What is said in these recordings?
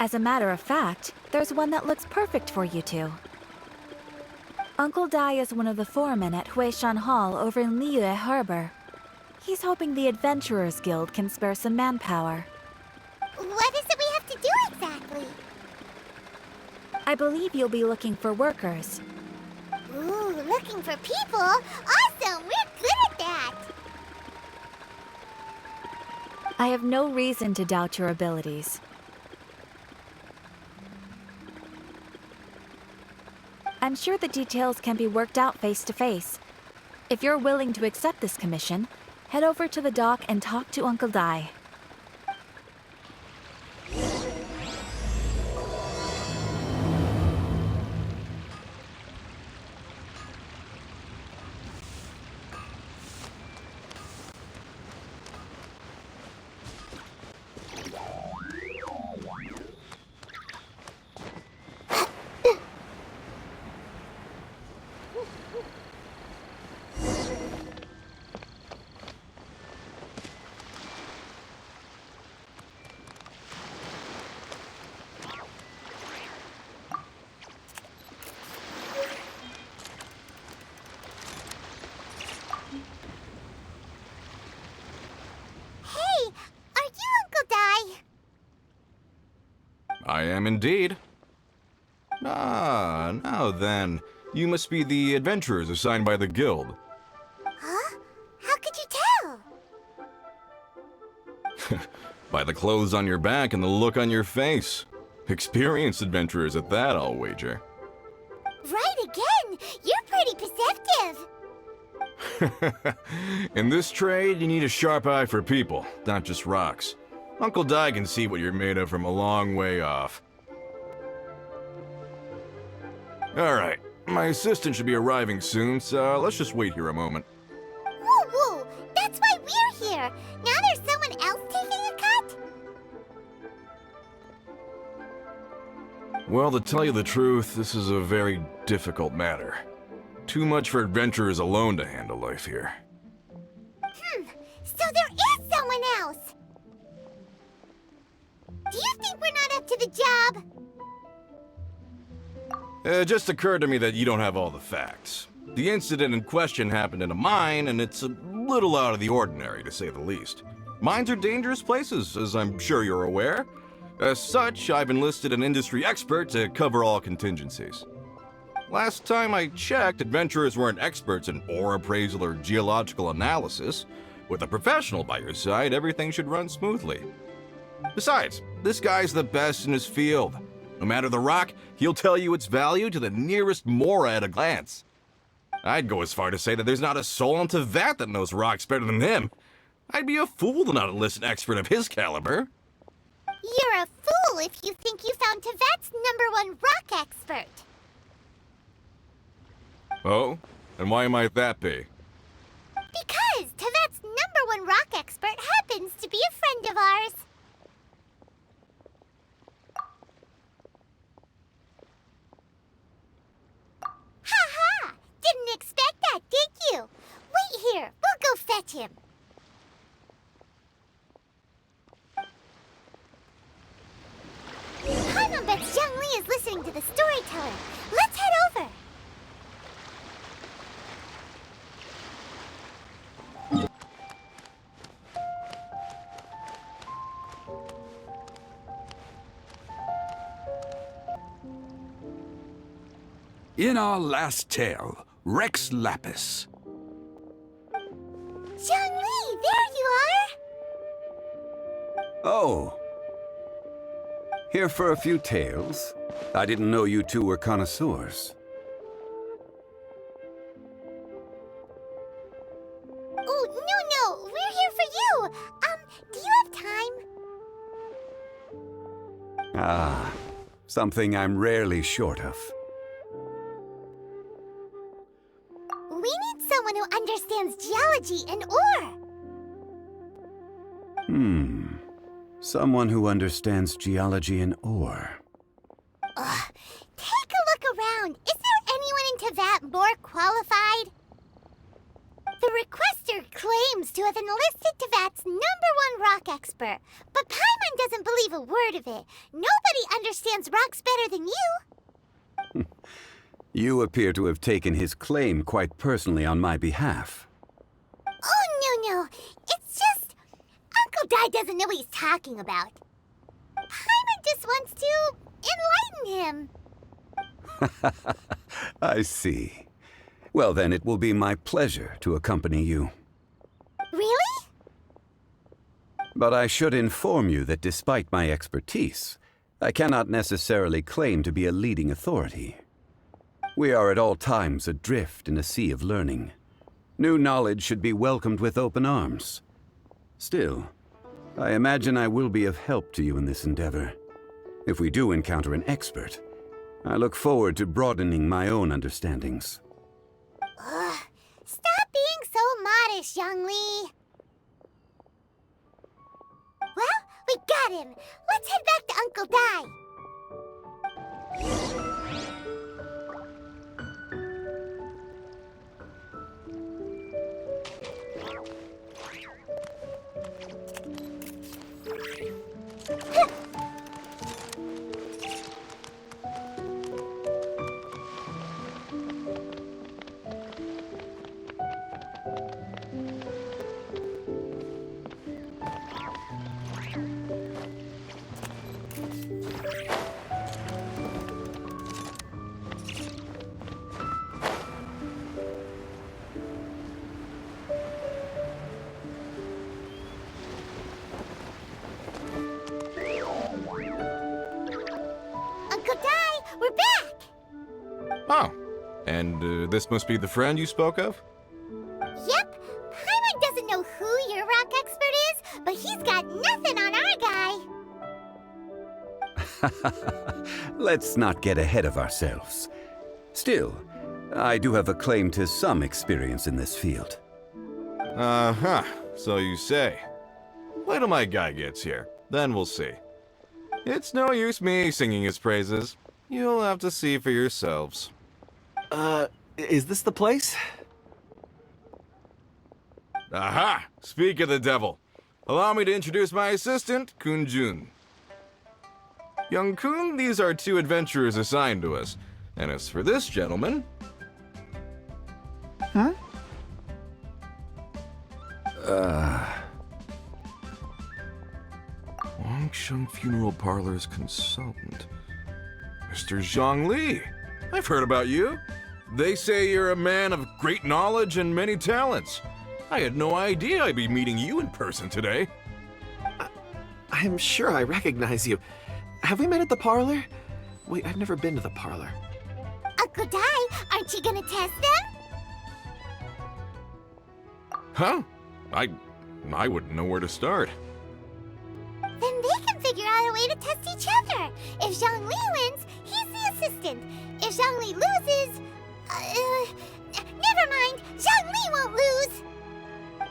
As a matter of fact, there's one that looks perfect for you two. Uncle Dai is one of the foremen at Huishan Hall over in Liyue Harbor. He's hoping the Adventurers Guild can spare some manpower. What is it we have to do exactly? I believe you'll be looking for workers. Ooh, looking for people? Awesome! We're good at that! I have no reason to doubt your abilities. I'm sure the details can be worked out face to face. If you're willing to accept this commission, head over to the dock and talk to Uncle Dai. I am indeed. Ah, now then. You must be the adventurers assigned by the guild. Huh? How could you tell? By the clothes on your back and the look on your face. Experienced adventurers at that, I'll wager. Right again! You're pretty perceptive! In this trade, you need a sharp eye for people, not just rocks. Uncle Dai can see what you're made of from a long way off. Alright, my assistant should be arriving soon, so let's just wait here a moment. Woo woo! That's why we're here! Now there's someone else taking a cut? Well, to tell you the truth, this is a very difficult matter. Too much for adventurers alone to handle life here. So there is someone else! Do you think we're not up to the job? It just occurred to me that you don't have all the facts. The incident in question happened in a mine, and it's a little out of the ordinary, to say the least. Mines are dangerous places, as I'm sure you're aware. As such, I've enlisted an industry expert to cover all contingencies. Last time I checked, adventurers weren't experts in ore appraisal or geological analysis. With a professional by your side, everything should run smoothly. Besides, this guy's the best in his field. No matter the rock, he'll tell you its value to the nearest mora at a glance. I'd go as far to say that there's not a soul on Teyvat that knows rocks better than him. I'd be a fool to not enlist an expert of his caliber. You're a fool if you think you found Teyvat's #1 rock expert. Oh? And why might that be? Because Teyvat's #1 rock expert happens to be a friend of ours. Ha! Didn't expect that, did you? Wait here, we'll go fetch him. Hanum bets Zhongli is listening to the storyteller. Let's head over. In our last tale, Rex Lapis. Zhongli, there you are! Oh. Here for a few tales? I didn't know you two were connoisseurs. Oh, no, we're here for you! Do you have time? Ah, something I'm rarely short of. We need someone who understands geology and ore! Someone who understands geology and ore. Take a look around. Is there anyone in Teyvat more qualified? The requester claims to have enlisted Tevat's #1 rock expert, but Paimon doesn't believe a word of it. Nobody understands rocks better than you. You appear to have taken his claim quite personally on my behalf. Oh, no. It's just... Uncle Dai doesn't know what he's talking about. Paimon just wants to enlighten him. I see. Well, then it will be my pleasure to accompany you. Really? But I should inform you that despite my expertise, I cannot necessarily claim to be a leading authority. We are at all times adrift in a sea of learning. New knowledge should be welcomed with open arms. Still, I imagine I will be of help to you in this endeavor. If we do encounter an expert, I look forward to broadening my own understandings. Ugh. Stop being so modest, Zhongli. Well, we got him. Let's head back to Uncle Dai. We're back! Oh, and this must be the friend you spoke of? Yep. Paimon doesn't know who your rock expert is, but he's got nothing on our guy. Let's not get ahead of ourselves. Still, I do have a claim to some experience in this field. Uh-huh, so you say. Wait till my guy gets here, then we'll see. It's no use me singing his praises. You'll have to see for yourselves. Is this the place? Aha! Speak of the devil. Allow me to introduce my assistant, Kun-jun. Young Kun, these are 2 adventurers assigned to us. And as for this gentleman... Huh? Wangsheng Funeral Parlor's consultant. Mr. Zhongli. I've heard about you. They say you're a man of great knowledge and many talents. I had no idea I'd be meeting you in person today. I'm sure I recognize you. Have we met at the parlor? Wait, I've never been to the parlor. Uncle Dai, aren't you gonna test them? Huh? I wouldn't know where to start. Then they can figure out a way to test each other. If Zhongli wins, he's the assistant. If Zhongli loses... never mind. Zhongli won't lose.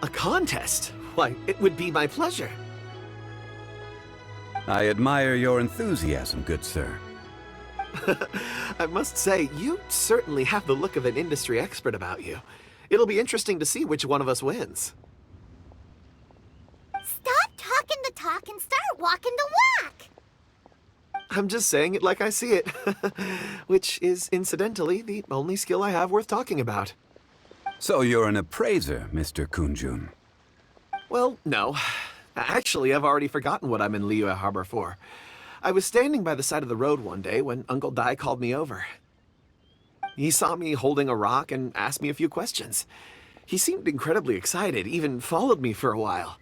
A contest? Why, it would be my pleasure. I admire your enthusiasm, good sir. I must say, you certainly have the look of an industry expert about you. It'll be interesting to see which one of us wins. Stop talking the talk and start walking the walk. I'm just saying it like I see it. Which is, incidentally, the only skill I have worth talking about. So you're an appraiser, Mr. Kun-jun. Well, no. Actually, I've already forgotten what I'm in Liyue Harbor for. I was standing by the side of the road one day when Uncle Dai called me over. He saw me holding a rock and asked me a few questions. He seemed incredibly excited, even followed me for a while.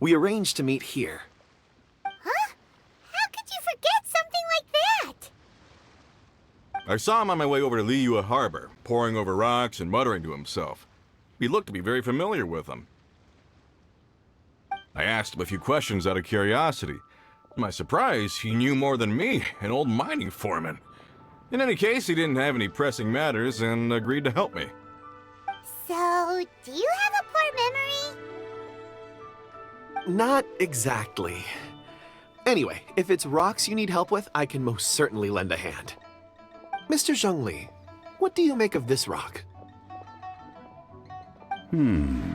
We arranged to meet here. Huh? How could you forget something like that? I saw him on my way over to Liyue Harbor, poring over rocks and muttering to himself. He looked to be very familiar with them. I asked him a few questions out of curiosity. To my surprise, he knew more than me, an old mining foreman. In any case, he didn't have any pressing matters and agreed to help me. So, do you have a poor memory? Not exactly. Anyway, if it's rocks you need help with, I can most certainly lend a hand. Mr. Zhongli, what do you make of this rock? A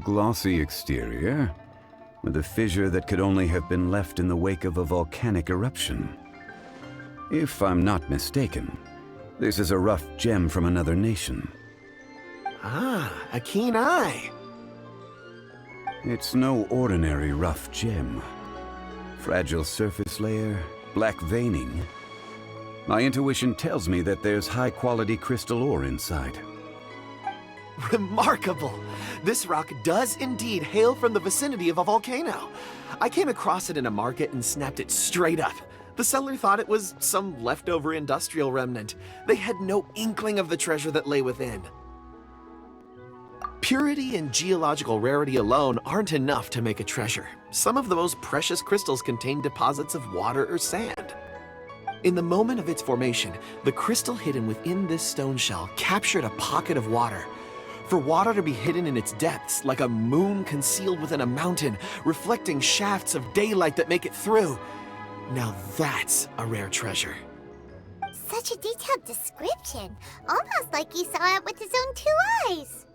glossy exterior, with a fissure that could only have been left in the wake of a volcanic eruption. If I'm not mistaken, this is a rough gem from another nation. Ah, a keen eye. It's no ordinary rough gem. Fragile surface layer, black veining. My intuition tells me that there's high-quality crystal ore inside. Remarkable! This rock does indeed hail from the vicinity of a volcano. I came across it in a market and snapped it straight up. The seller thought it was some leftover industrial remnant. They had no inkling of the treasure that lay within. Purity and geological rarity alone aren't enough to make a treasure. Some of the most precious crystals contain deposits of water or sand. In the moment of its formation, the crystal hidden within this stone shell captured a pocket of water. For water to be hidden in its depths, like a moon concealed within a mountain, reflecting shafts of daylight that make it through. Now that's a rare treasure. Such a detailed description. Almost like he saw it with his own 2 eyes.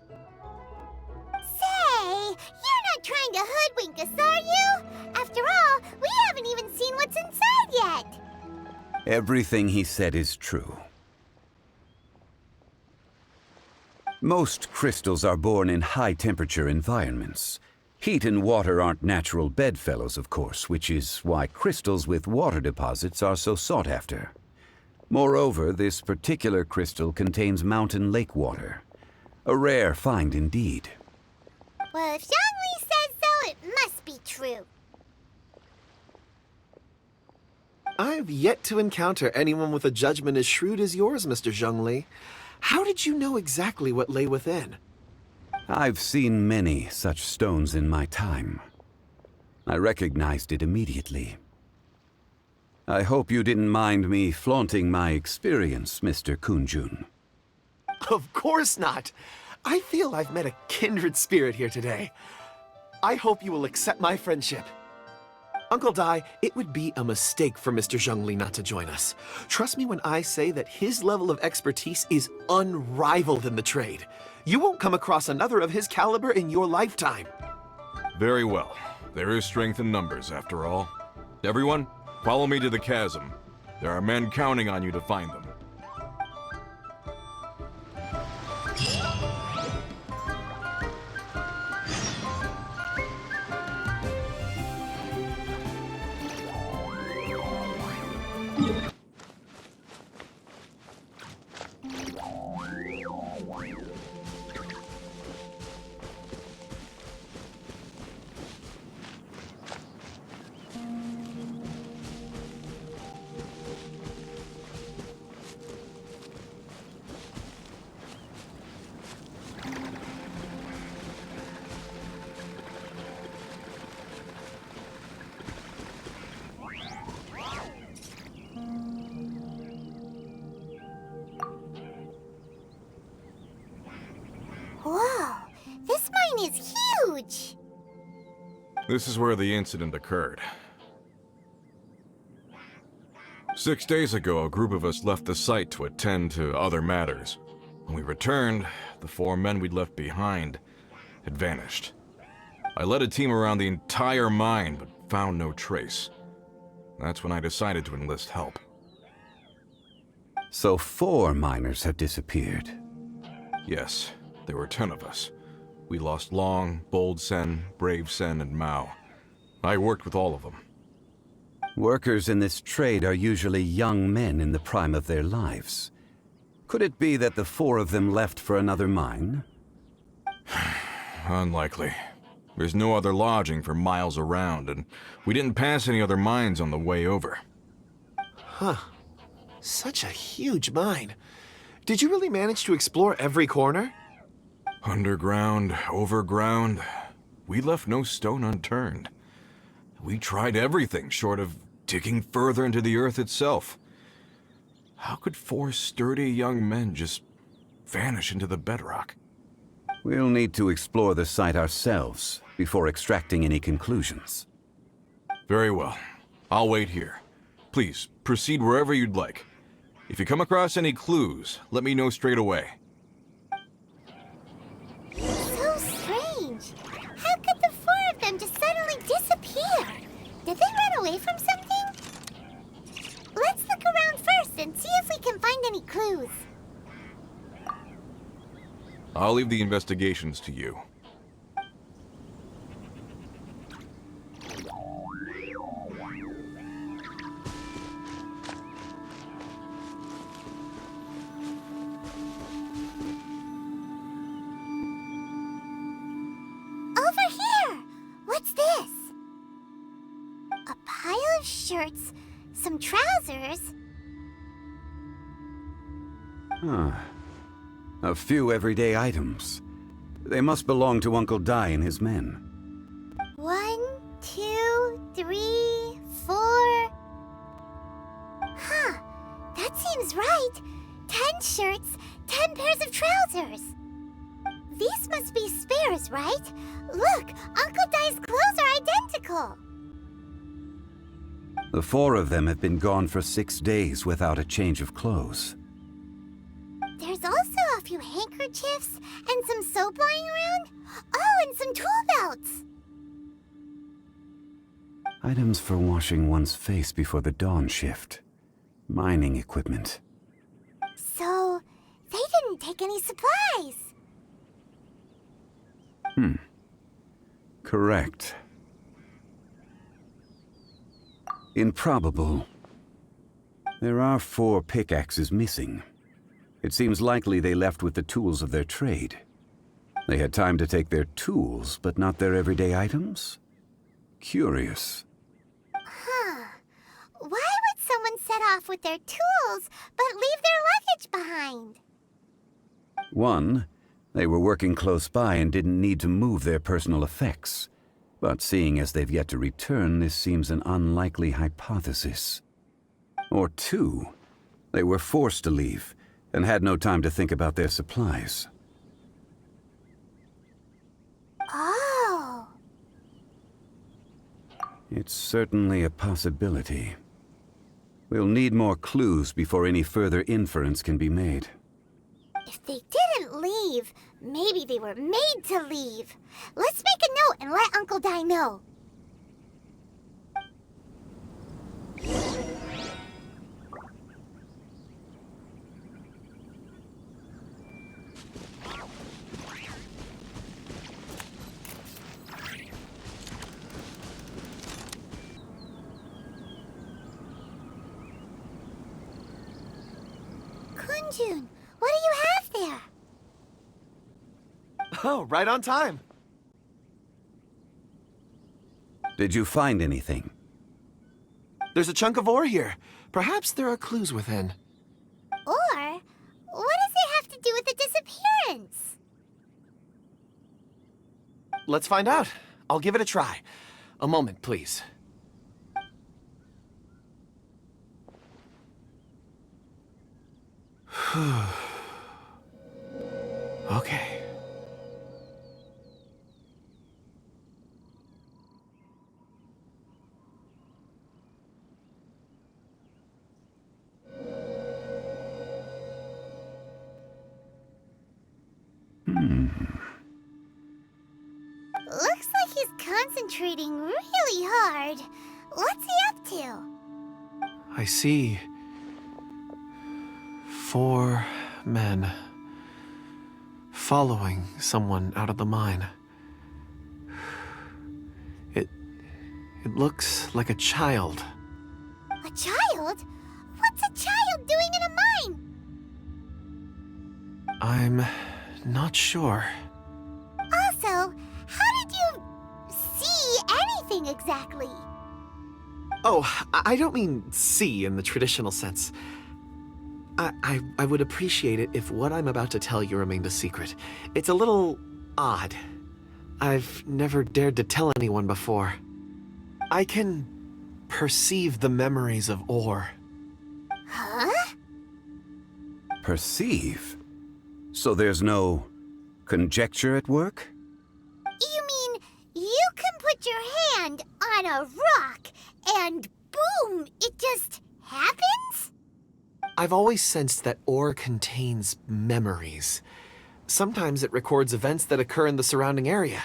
Say, you're not trying to hoodwink us, are you? After all, we haven't even seen what's inside yet. Everything he said is true. Most crystals are born in high-temperature environments. Heat and water aren't natural bedfellows, of course, which is why crystals with water deposits are so sought after. Moreover, this particular crystal contains mountain lake water. A rare find indeed. Well, if Zhongli says so, it must be true. I've yet to encounter anyone with a judgment as shrewd as yours, Mr. Zhongli. How did you know exactly what lay within? I've seen many such stones in my time. I recognized it immediately. I hope you didn't mind me flaunting my experience, Mr. Kunjun. Of course not. I feel I've met a kindred spirit here today. I hope you will accept my friendship. Uncle Dai, it would be a mistake for Mr. Zhongli not to join us. Trust me when I say that his level of expertise is unrivaled in the trade. You won't come across another of his caliber in your lifetime. Very well. There is strength in numbers, after all. Everyone, follow me to the chasm. There are men counting on you to find them. Whoa, this mine is huge! This is where the incident occurred. 6 days ago, a group of us left the site to attend to other matters. When we returned, the 4 men we'd left behind had vanished. I led a team around the entire mine, but found no trace. That's when I decided to enlist help. So 4 miners have disappeared. Yes, there were 10 of us. We lost Long, Bold Sen, Brave Sen, and Mao. I worked with all of them. Workers in this trade are usually young men in the prime of their lives. Could it be that the 4 of them left for another mine? Unlikely. There's no other lodging for miles around, and we didn't pass any other mines on the way over. Huh. Such a huge mine. Did you really manage to explore every corner? Underground, overground, we left no stone unturned. We tried everything short of digging further into the earth itself. How could 4 sturdy young men just vanish into the bedrock? We'll need to explore the site ourselves before extracting any conclusions. Very well. I'll wait here. Please, proceed wherever you'd like. If you come across any clues, let me know straight away. any clues. I'll leave the investigations to you. Over here! What's this? A pile of shirts, some trousers. Huh. A few everyday items. They must belong to Uncle Dai and his men. 1, 2, 3, 4. Huh, that seems right. 10 shirts, 10 pairs of trousers. These must be spares, right? Look, Uncle Dai's clothes are identical. The 4 of them have been gone for 6 days without a change of clothes. There's also a few handkerchiefs and some soap lying around. Oh, and some tool belts. Items for washing one's face before the dawn shift. Mining equipment. So, they didn't take any supplies. Correct. Improbable. There are 4 pickaxes missing. It seems likely they left with the tools of their trade. They had time to take their tools, but not their everyday items? Curious. Huh. Why would someone set off with their tools, but leave their luggage behind? 1, they were working close by and didn't need to move their personal effects. But seeing as they've yet to return, this seems an unlikely hypothesis. Or 2, they were forced to leave and had no time to think about their supplies. Oh. It's certainly a possibility. We'll need more clues before any further inference can be made. If they didn't leave, maybe they were made to leave. Let's make a note and let Uncle Dai know. Kunjun, what do you have there? Oh, right on time. Did you find anything? There's a chunk of ore here. Perhaps there are clues within. Or, what does it have to do with the disappearance? Let's find out. I'll give it a try. A moment, please. Okay. Looks like he's concentrating really hard. What's he up to? I see 4 men following someone out of the mine. It looks like a child. A child? What's a child doing in a mine? I'm not sure. Also, how did you see anything exactly? Oh, I don't mean see in the traditional sense. I would appreciate it if what I'm about to tell you remained a secret. It's a little odd. I've never dared to tell anyone before. I can perceive the memories of ore. Huh? Perceive? So there's no conjecture at work? You mean you can put your hand on a rock and boom, it just happens? I've always sensed that ore contains memories. Sometimes it records events that occur in the surrounding area.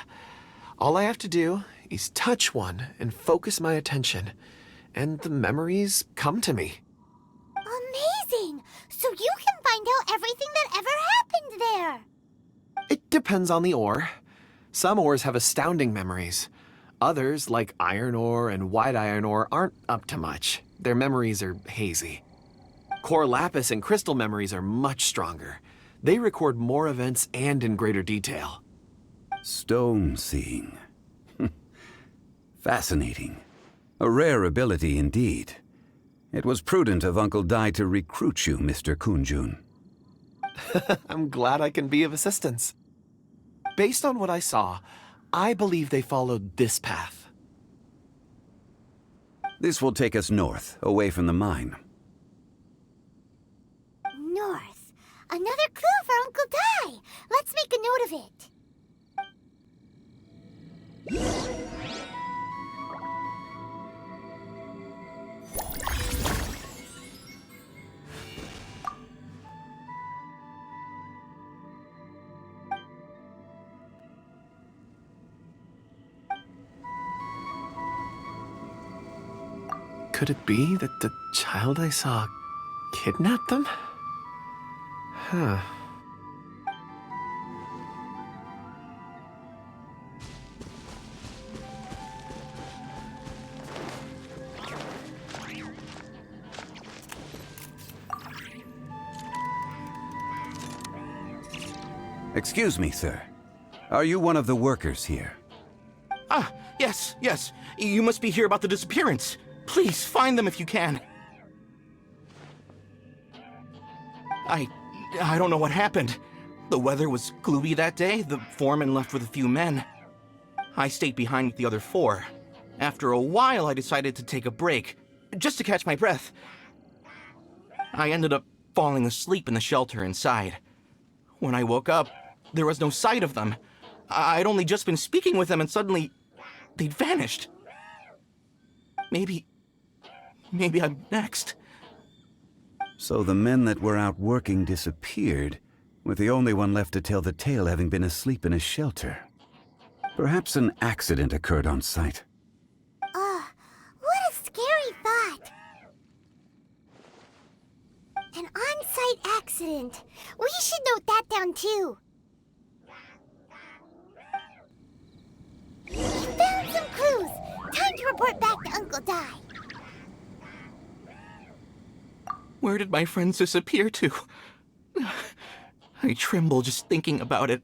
All I have to do is touch one and focus my attention, and the memories come to me. Amazing! So you find out everything that ever happened there. It depends on the ore. Some ores have astounding memories. Others, like iron ore and white iron ore, aren't up to much. Their memories are hazy. Core lapis and crystal memories are much stronger. They record more events and in greater detail. Stone seeing. Fascinating. A rare ability indeed. It was prudent of Uncle Dai to recruit you, Mr. Kunjun. I'm glad I can be of assistance. Based on what I saw, I believe they followed this path. This will take us north, away from the mine. North. Another clue for Uncle Dai. Let's make a note of it. Could it be that the child I saw kidnapped them? Huh. Excuse me, sir. Are you one of the workers here? Ah, yes. You must be here about the disappearance. Please, find them if you can. I don't know what happened. The weather was gloomy that day. The foreman left with a few men. I stayed behind with the other 4. After a while, I decided to take a break, just to catch my breath. I ended up falling asleep in the shelter inside. When I woke up, there was no sight of them. I'd only just been speaking with them and suddenly, they'd vanished. Maybe I'm next. So the men that were out working disappeared, with the only one left to tell the tale having been asleep in a shelter. Perhaps an accident occurred on site. What a scary thought. An on-site accident. We should note that down too. We found some clues. Time to report back to Uncle Dai. Where did my friends disappear to? I tremble just thinking about it.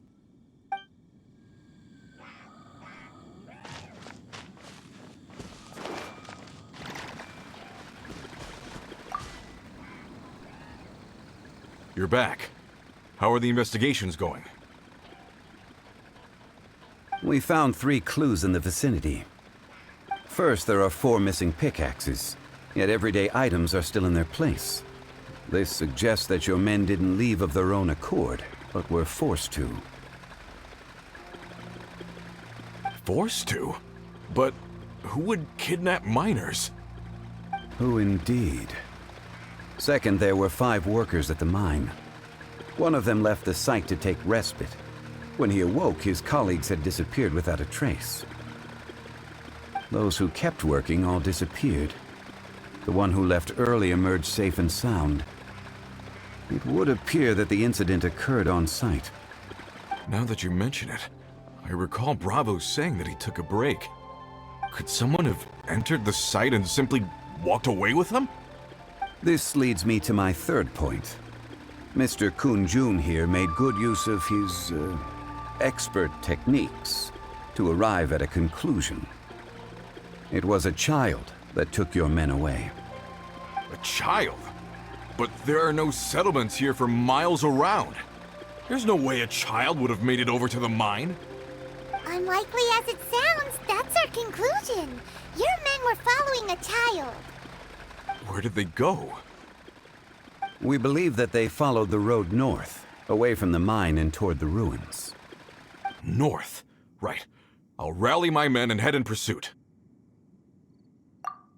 You're back. How are the investigations going? We found 3 clues in the vicinity. First, there are 4 missing pickaxes, yet everyday items are still in their place. This suggests that your men didn't leave of their own accord, but were forced to. Forced to? But who would kidnap miners? Who indeed? Second, there were 5 workers at the mine. One of them left the site to take respite. When he awoke, his colleagues had disappeared without a trace. Those who kept working all disappeared. The one who left early emerged safe and sound. It would appear that the incident occurred on site. Now that you mention it, I recall Bravo saying that he took a break. Could someone have entered the site and simply walked away with them? This leads me to my third point. Mr. Kunjun here made good use of his, expert techniques to arrive at a conclusion. It was a child that took your men away. A child? But there are no settlements here for miles around. There's no way a child would have made it over to the mine. Unlikely as it sounds, that's our conclusion. Your men were following a child. Where did they go? We believe that they followed the road north, away from the mine and toward the ruins. North. Right. I'll rally my men and head in pursuit.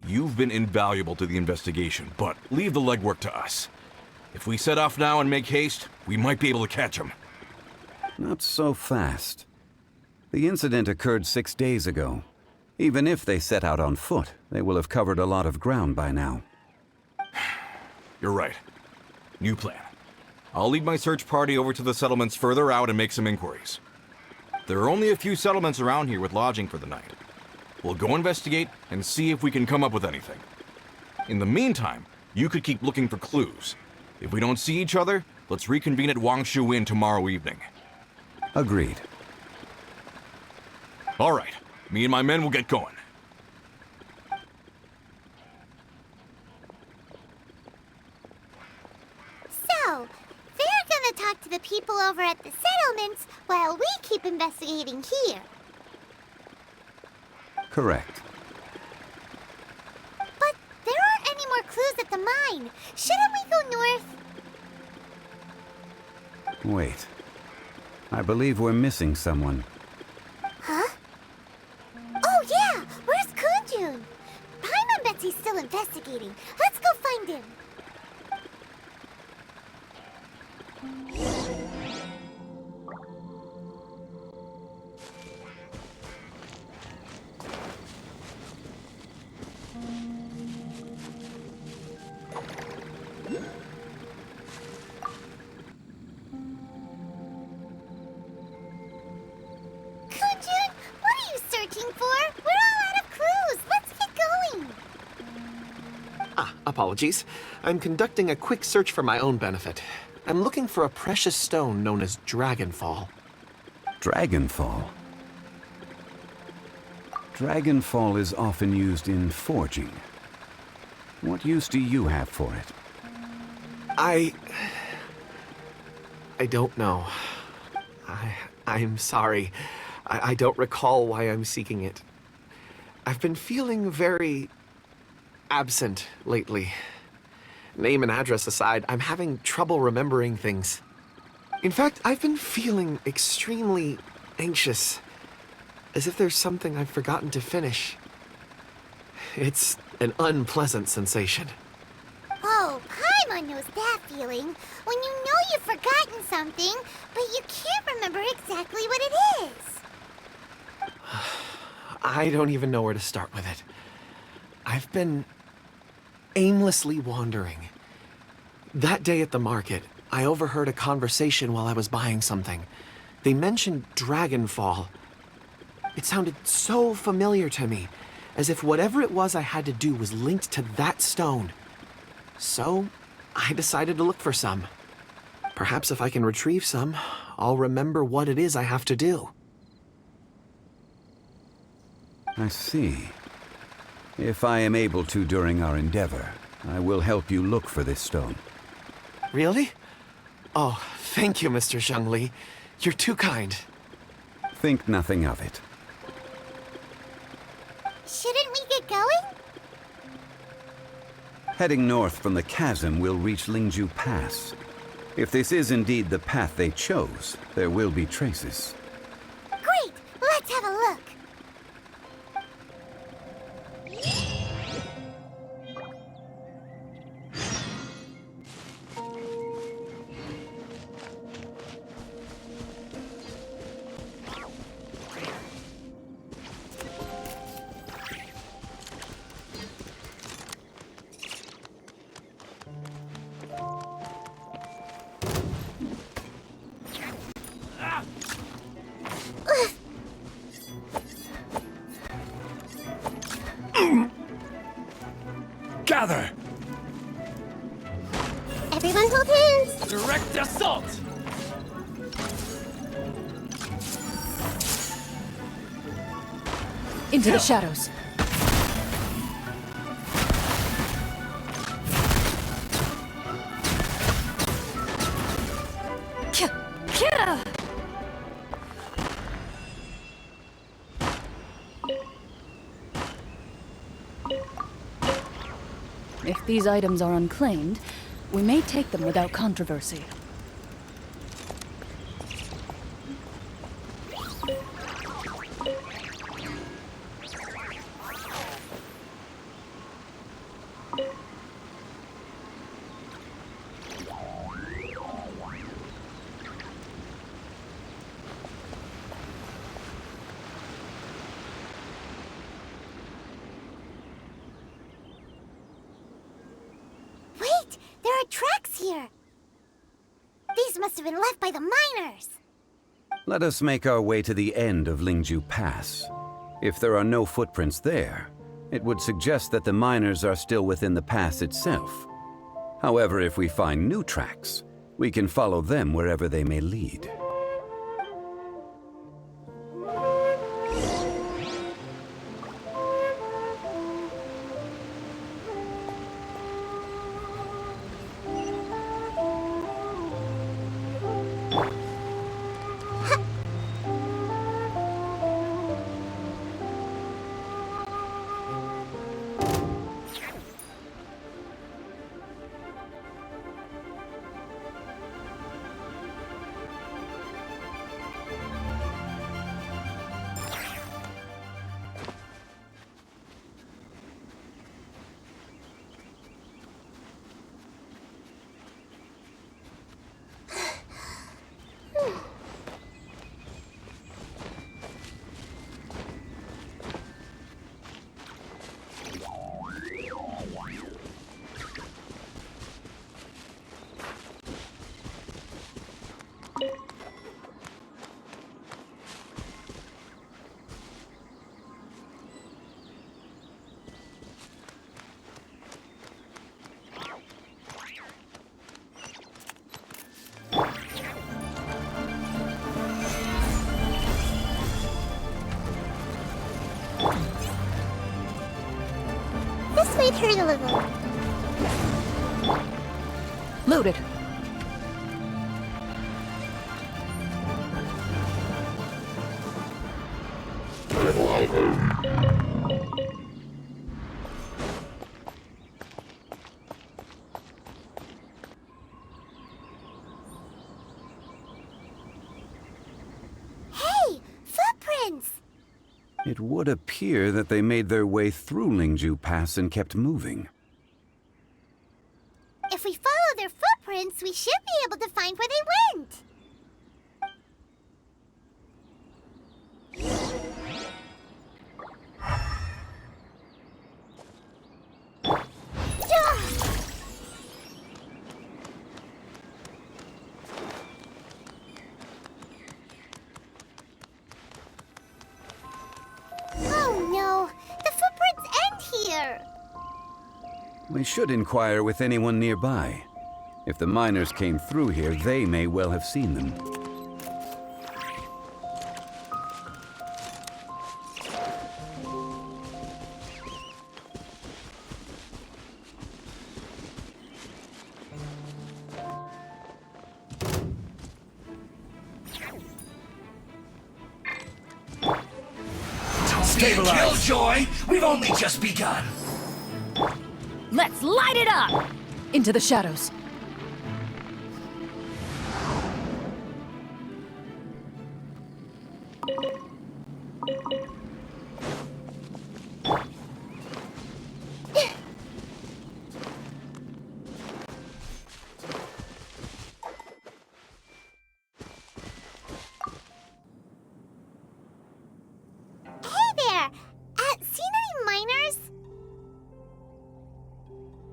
You've been invaluable to the investigation, but leave the legwork to us. If we set off now and make haste, we might be able to catch them. Not so fast. The incident occurred 6 days ago. Even if they set out on foot, they will have covered a lot of ground by now. You're right. New plan. I'll lead my search party over to the settlements further out and make some inquiries. There are only a few settlements around here with lodging for the night. We'll go investigate and see if we can come up with anything. In the meantime, you could keep looking for clues. If we don't see each other, let's reconvene at Wangshu Inn tomorrow evening. Agreed. All right, me and my men will get going. So, they're gonna talk to the people over at the settlements while we keep investigating here. Correct. But there aren't any more clues at the mine. Shouldn't we go north? Wait. I believe we're missing someone. Huh? Oh yeah! Where's Kunjun? Paimon bets he's still investigating. Let's go find him. Kunjun, what are you searching for? We're all out of clues. Let's get going. Apologies. I'm conducting a quick search for my own benefit. I'm looking for a precious stone known as Dragonfall. Dragonfall. Dragonfall is often used in forging. What use do you have for it? I don't know. I'm sorry. I don't recall why I'm seeking it. I've been feeling very absent lately. Name and address aside, I'm having trouble remembering things. In fact, I've been feeling extremely anxious, as if there's something I've forgotten to finish. It's an unpleasant sensation. Oh, Paimon knows that feeling. When you know you've forgotten something, but you can't remember exactly what it is. I don't even know where to start with it. I've been aimlessly wandering. That day at the market, I overheard a conversation while I was buying something. They mentioned Dragonfall. It sounded so familiar to me, as if whatever it was I had to do was linked to that stone. So, I decided to look for some. Perhaps if I can retrieve some, I'll remember what it is I have to do. I see. If I am able to during our endeavor, I will help you look for this stone. Really? Oh, thank you, Mr. Zhongli. You're too kind. Think nothing of it. Shouldn't we get going? Heading north from the chasm, we'll reach Lingju Pass. If this is indeed the path they chose, there will be traces. Great! Let's have a look. Gather! Everyone hold hands. Direct assault! Into the shadows. If these items are unclaimed, we may take them without controversy. Wait, there are tracks here. must have been left by the miners. Let us make our way to the end of Lingju Pass. If there are no footprints there, it would suggest that the miners are still within the pass itself. However, if we find new tracks, we can follow them wherever they may lead. This might hurt a little. Loaded. Hey, footprints! It would appear that they made their way through Lingju Pass and kept moving. If we follow their footprints, we should be able to find where they went. Oh no, the footprints end here. We should inquire with anyone nearby. If the miners came through here, they may well have seen them. Stabilize. Killjoy! We've only just begun. Let's light it up! Into the shadows.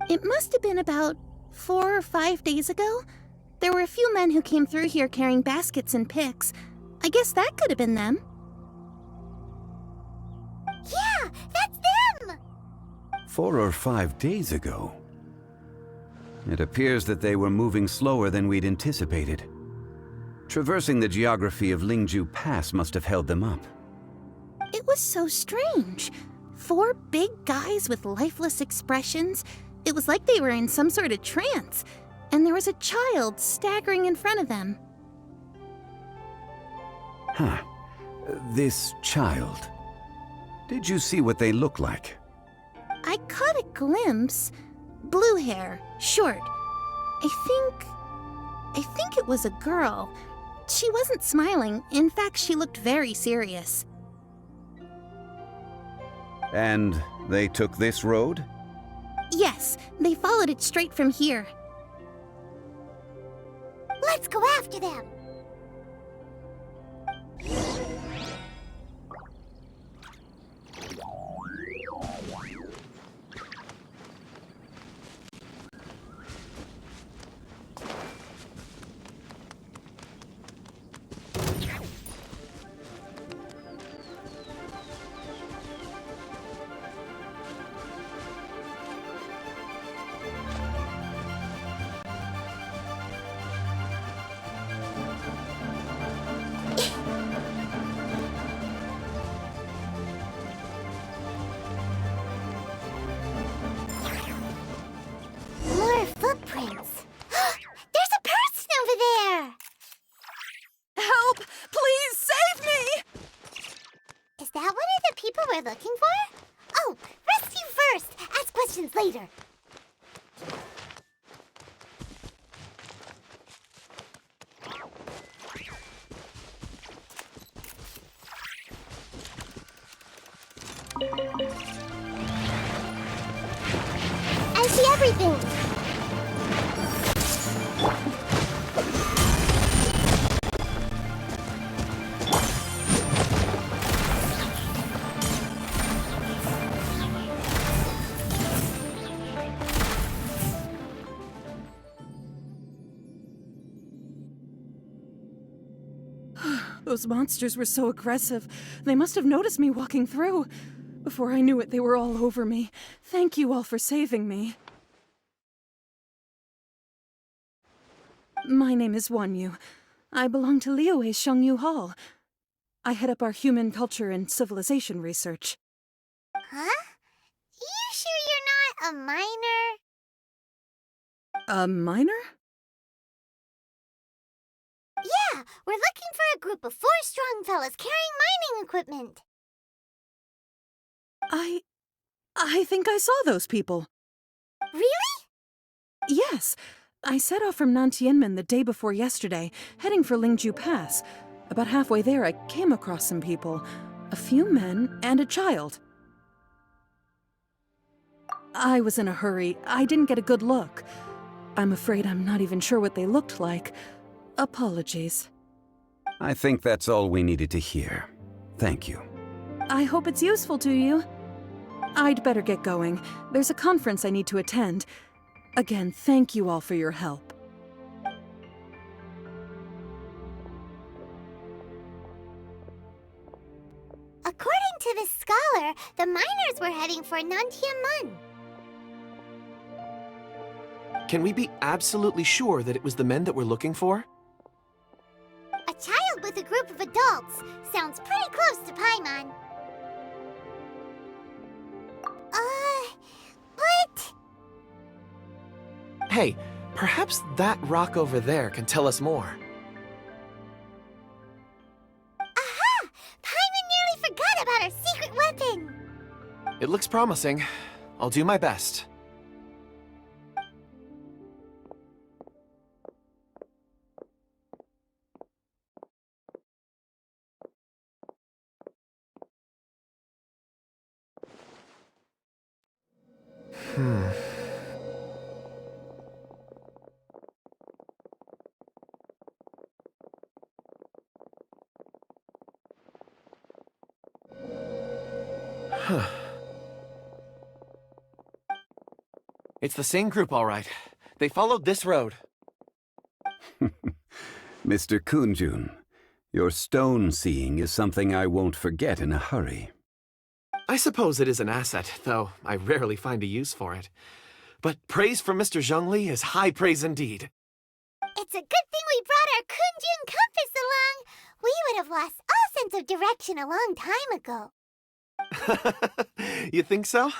It must have been about 4 or 5 days ago. There were a few men who came through here carrying baskets and picks. I guess that could have been them. Yeah, that's them! 4 or 5 days ago. It appears that they were moving slower than we'd anticipated. Traversing the geography of Lingju Pass must have held them up. It was so strange. 4 big guys with lifeless expressions. It was like they were in some sort of trance. And there was a child staggering in front of them. Huh. This child. Did you see what they look like? I caught a glimpse. Blue hair, short. I think it was a girl. She wasn't smiling. In fact, she looked very serious. And they took this road? Yes, they followed it straight from here. Let's go after them! footprints. There's a person over there! Help! Please save me! Is that one of the people we're looking for? Oh, rescue first! Ask questions later. I see everything! Those monsters were so aggressive. They must have noticed me walking through. Before I knew it, they were all over me. Thank you all for saving me. My name is Wanyu. I belong to Liyue's Shengyu Hall. I head up our human culture and civilization research. Huh? You sure you're not a minor? A minor? Yeah, we're looking for a group of 4 strong fellas carrying mining equipment. I think I saw those people. Really? Yes. I set off from Nantianmen the day before yesterday, heading for Lingju Pass. About halfway there, I came across some people. A few men and a child. I was in a hurry. I didn't get a good look. I'm afraid I'm not even sure what they looked like. Apologies. I think that's all we needed to hear. Thank you. I hope it's useful to you. I'd better get going. There's a conference I need to attend. Again, thank you all for your help. According to this scholar, the miners were heading for Nantianmen. Can we be absolutely sure that it was the men that we're looking for? A child with a group of adults. Sounds pretty close to Paimon. But... Hey, perhaps that rock over there can tell us more. Aha! Paimon nearly forgot about our secret weapon! It looks promising. I'll do my best. It's the same group, all right. They followed this road. Mr. Kunjun, your stone seeing is something I won't forget in a hurry. I suppose it is an asset, though I rarely find a use for it. But praise from Mr. Zhongli is high praise indeed. It's a good thing we brought our Kunjun compass along. We would have lost all sense of direction a long time ago. You think so?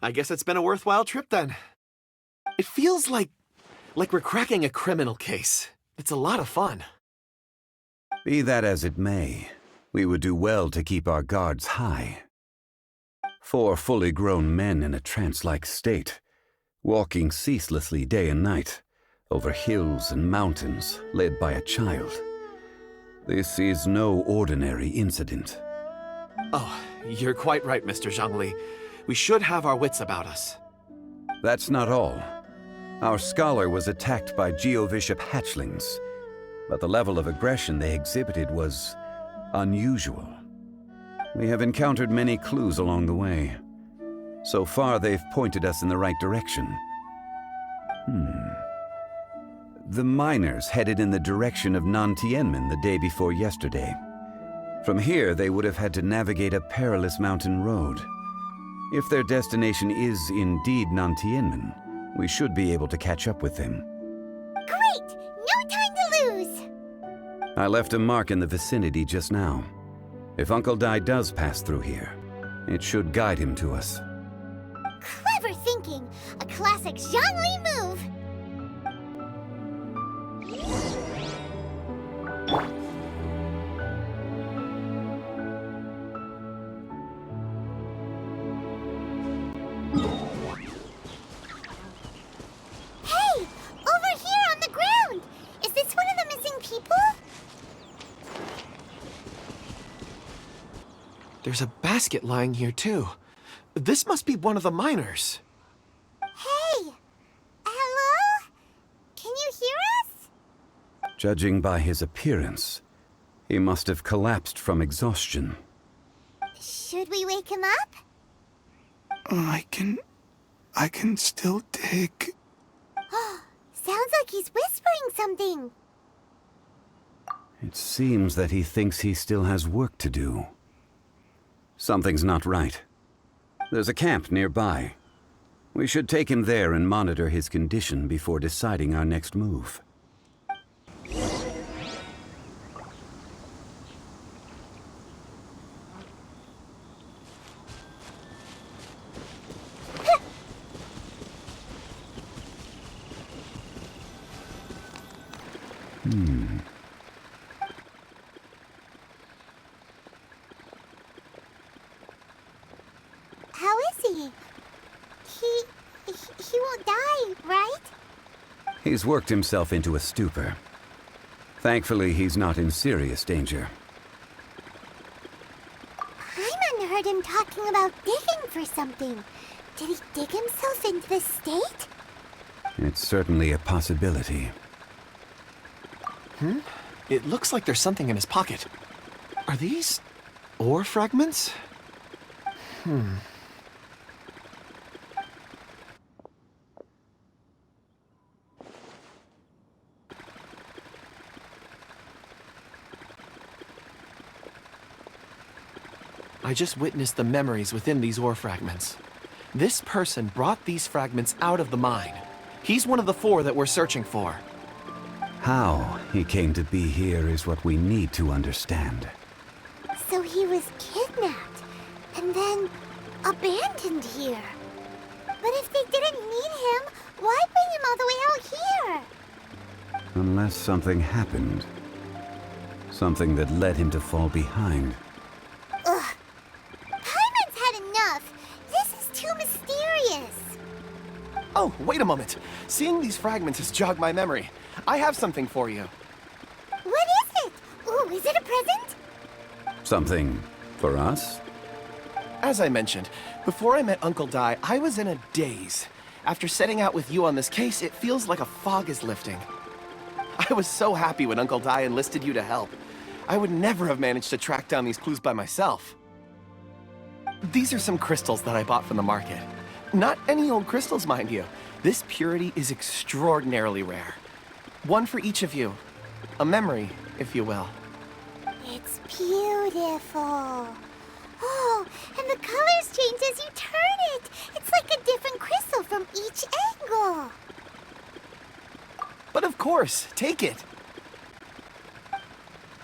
I guess it's been a worthwhile trip then. It feels like we're cracking a criminal case. It's a lot of fun. Be that as it may, we would do well to keep our guards high. 4 fully grown men in a trance-like state, walking ceaselessly day and night, over hills and mountains, led by a child. This is no ordinary incident. Oh, you're quite right, Mr. Zhongli. We should have our wits about us. That's not all. Our scholar was attacked by Geovishap hatchlings, but the level of aggression they exhibited was unusual. We have encountered many clues along the way. So far, they've pointed us in the right direction. The miners headed in the direction of Nantianmen the day before yesterday. From here, they would have had to navigate a perilous mountain road. If their destination is indeed Nantianmen, we should be able to catch up with them. Great! No time to lose! I left a mark in the vicinity just now. If Uncle Dai does pass through here, it should guide him to us. Clever thinking! A classic Zhongli move! There's a basket lying here, too. This must be one of the miners. Hey! Hello? Can you hear us? Judging by his appearance, he must have collapsed from exhaustion. Should we wake him up? I can still dig. Sounds like he's whispering something. It seems that he thinks he still has work to do. Something's not right. There's a camp nearby. We should take him there and monitor his condition before deciding our next move. How is he? He won't die, right? He's worked himself into a stupor. Thankfully, he's not in serious danger. Paimon heard him talking about digging for something. Did he dig himself into this state? It's certainly a possibility. It looks like there's something in his pocket. Are these ore fragments? I just witnessed the memories within these ore fragments. This person brought these fragments out of the mine. He's one of the 4 that we're searching for. How he came to be here is what we need to understand. So he was kidnapped and then abandoned here. But if they didn't need him, why bring him all the way out here? Unless something happened. Something that led him to fall behind. Ugh. Paimon's had enough. This is too mysterious. Oh, wait a moment. Seeing these fragments has jogged my memory. I have something for you. What is it? Ooh, is it a present? Something for us? As I mentioned, before I met Uncle Dai, I was in a daze. After setting out with you on this case, it feels like a fog is lifting. I was so happy when Uncle Dai enlisted you to help. I would never have managed to track down these clues by myself. These are some crystals that I bought from the market. Not any old crystals, mind you. This purity is extraordinarily rare. One for each of you. A memory, if you will. It's beautiful. Oh, and the colors change as you turn it. It's like a different crystal from each angle. But of course, take it.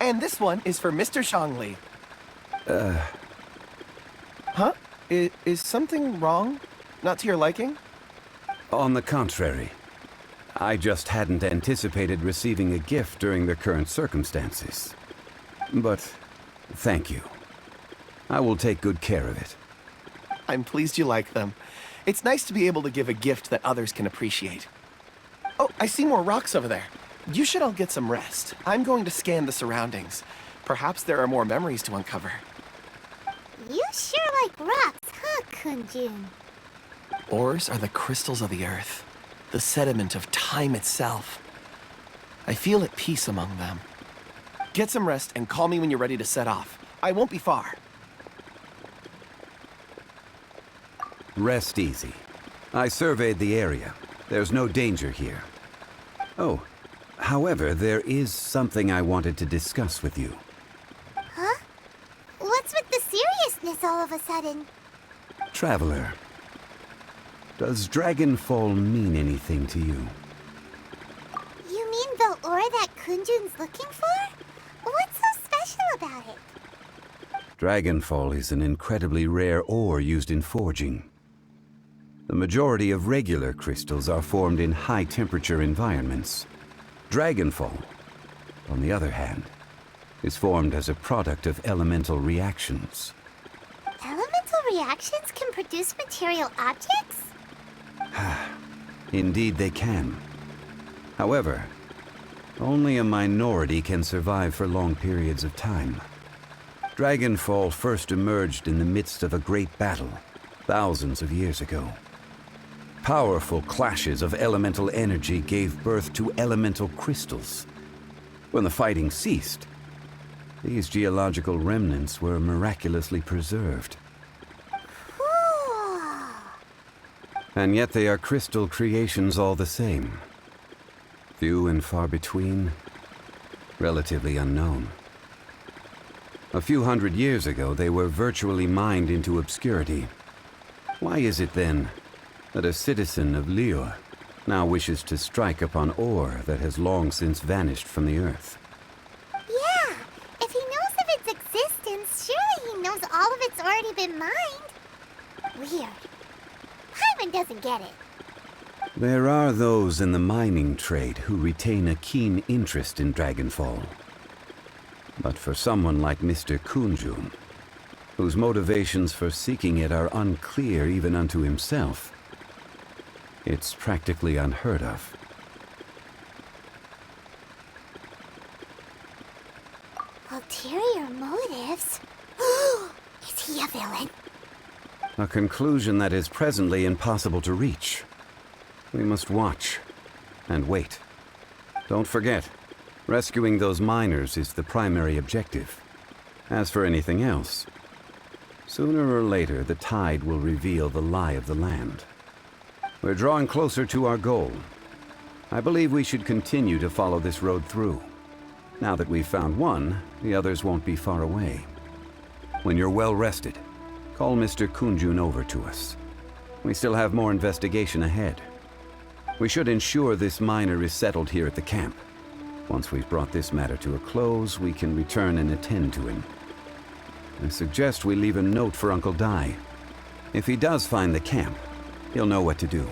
And this one is for Mr. Zhongli. Huh? Is something wrong? Not to your liking? On the contrary. I just hadn't anticipated receiving a gift during the current circumstances. But thank you. I will take good care of it. I'm pleased you like them. It's nice to be able to give a gift that others can appreciate. Oh, I see more rocks over there. You should all get some rest. I'm going to scan the surroundings. Perhaps there are more memories to uncover. You sure like rocks, huh, Kunjun? Ores are the crystals of the earth, the sediment of time itself. I feel at peace among them. Get some rest and call me when you're ready to set off. I won't be far. Rest easy. I surveyed the area. There's no danger here. Oh, however, there is something I wanted to discuss with you. Huh? What's with the seriousness all of a sudden? Traveler, does Dragonfall mean anything to you? You mean the ore that Kunjun's looking for? What's so special about it? Dragonfall is an incredibly rare ore used in forging. The majority of regular crystals are formed in high-temperature environments. Dragonfall, on the other hand, is formed as a product of elemental reactions. Elemental reactions can produce material objects? Indeed they can. However, only a minority can survive for long periods of time. Dragonfall first emerged in the midst of a great battle, thousands of years ago. Powerful clashes of elemental energy gave birth to elemental crystals. When the fighting ceased, these geological remnants were miraculously preserved. And yet they are crystal creations all the same. Few and far between, relatively unknown. A few hundred years ago, they were virtually mined into obscurity. Why is it then that a citizen of Liyue now wishes to strike upon ore that has long since vanished from the earth? Yeah, if he knows of its existence, surely he knows all of it's already been mined. Weird. Paimon doesn't get it. There are those in the mining trade who retain a keen interest in Dragonfall. But for someone like Mr. Kunjun, whose motivations for seeking it are unclear even unto himself, it's practically unheard of. Ulterior motives? Is he a villain? A conclusion that is presently impossible to reach. We must watch and wait. Don't forget, rescuing those miners is the primary objective. As for anything else, sooner or later the tide will reveal the lie of the land. We're drawing closer to our goal. I believe we should continue to follow this road through. Now that we've found one, the others won't be far away. When you're well rested, call Mr. Kunjun over to us. We still have more investigation ahead. We should ensure this miner is settled here at the camp. Once we've brought this matter to a close, we can return and attend to him. I suggest we leave a note for Uncle Dai. If he does find the camp, he'll know what to do.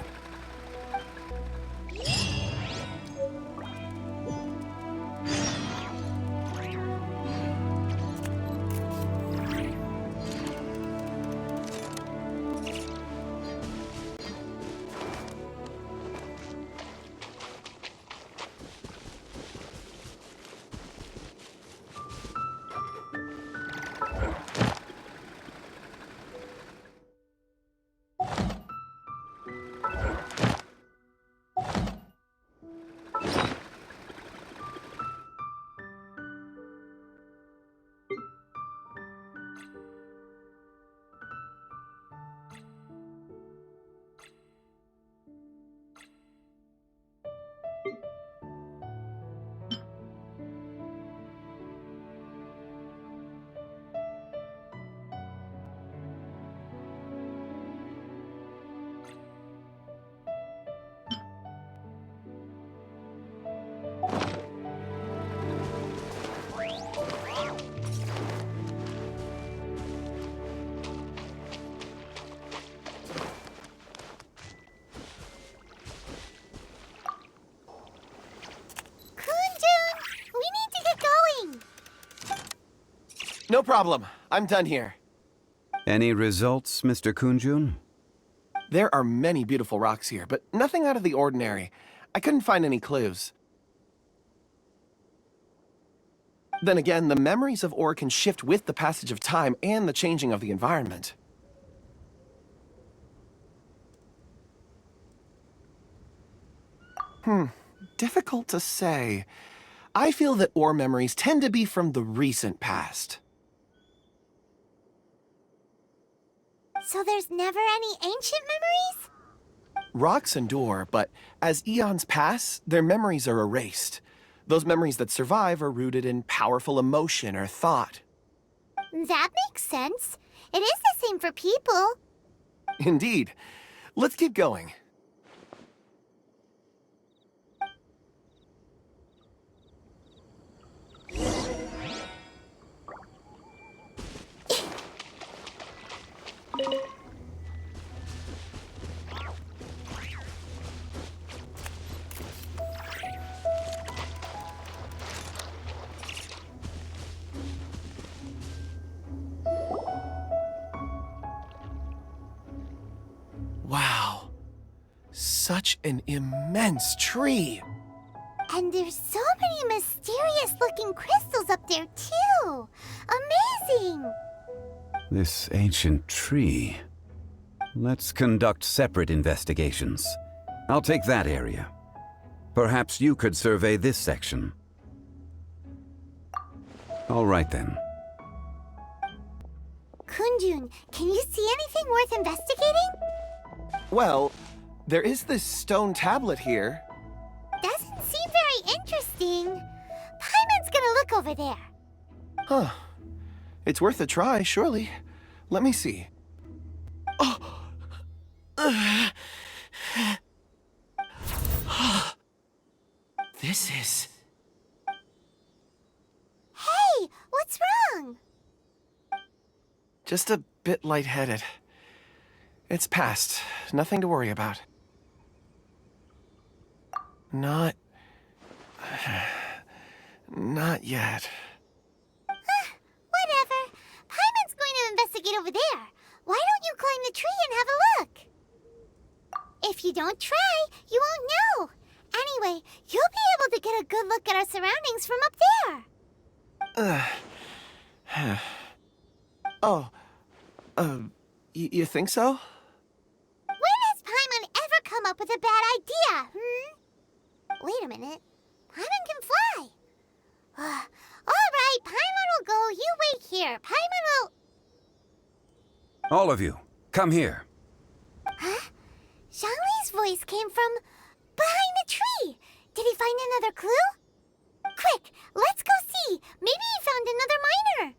No problem. I'm done here. Any results, Mr. Kunjun? There are many beautiful rocks here, but nothing out of the ordinary. I couldn't find any clues. Then again, the memories of ore can shift with the passage of time and the changing of the environment. Difficult to say. I feel that ore memories tend to be from the recent past. So there's never any ancient memories? Rocks endure, but as eons pass, their memories are erased. Those memories that survive are rooted in powerful emotion or thought. That makes sense. It is the same for people. Indeed. Let's keep going. Wow. Such an immense tree. And there's so many mysterious-looking crystals up there, too. Amazing! This ancient tree. Let's conduct separate investigations. I'll take that area. Perhaps you could survey this section. All right, then. Kunjun, can you see anything worth investigating? Well, there is this stone tablet here. Doesn't seem very interesting. Paimon's gonna look over there. Huh. It's worth a try, surely. Let me see. This is... Hey, what's wrong? just a bit lightheaded. It's past. Nothing to worry about. Not yet. Whatever. Paimon's going to investigate over there. Why don't you climb the tree and have a look? If you don't try, you won't know. Anyway, you'll be able to get a good look at our surroundings from up there. You think so? When has Paimon ever come up with a bad idea, Wait a minute. Paimon can fly. All right, Paimon will go. You wait here. Paimon will... All of you, come here. Huh? Zhongli's voice came from behind the tree. Did he find another clue? Quick, let's go see. Maybe he found another miner.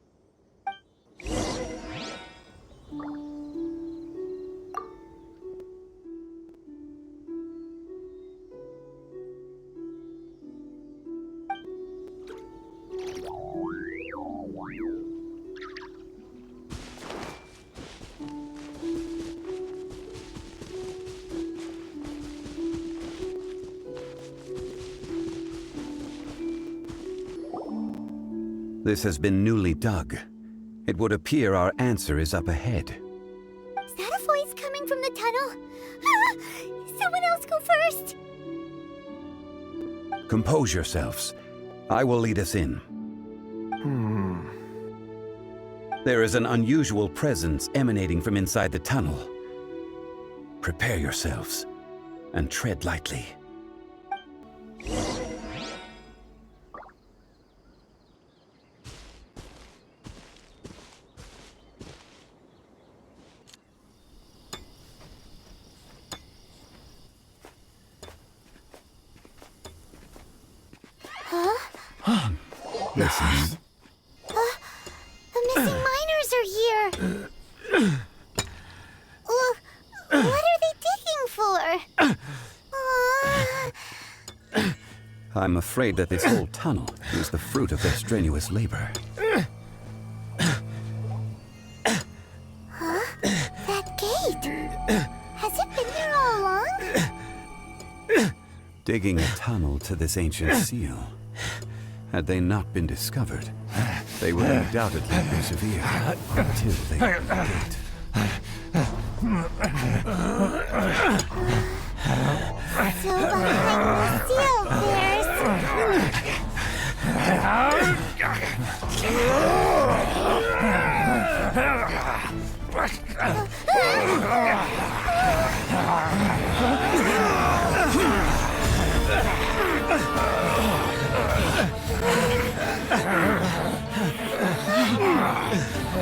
This has been newly dug. It would appear our answer is up ahead. Is that a voice coming from the tunnel? Someone else go first. Compose yourselves. I will lead us in. There is an unusual presence emanating from inside the tunnel. Prepare yourselves and tread lightly. Listen. The missing miners are here. What are they digging for? I'm afraid that this whole tunnel is the fruit of their strenuous labor. That gate. Has it been there all along? Digging a tunnel to this ancient seal. Had they not been discovered, they would undoubtedly persevere until they opened the gate. So behind the seal,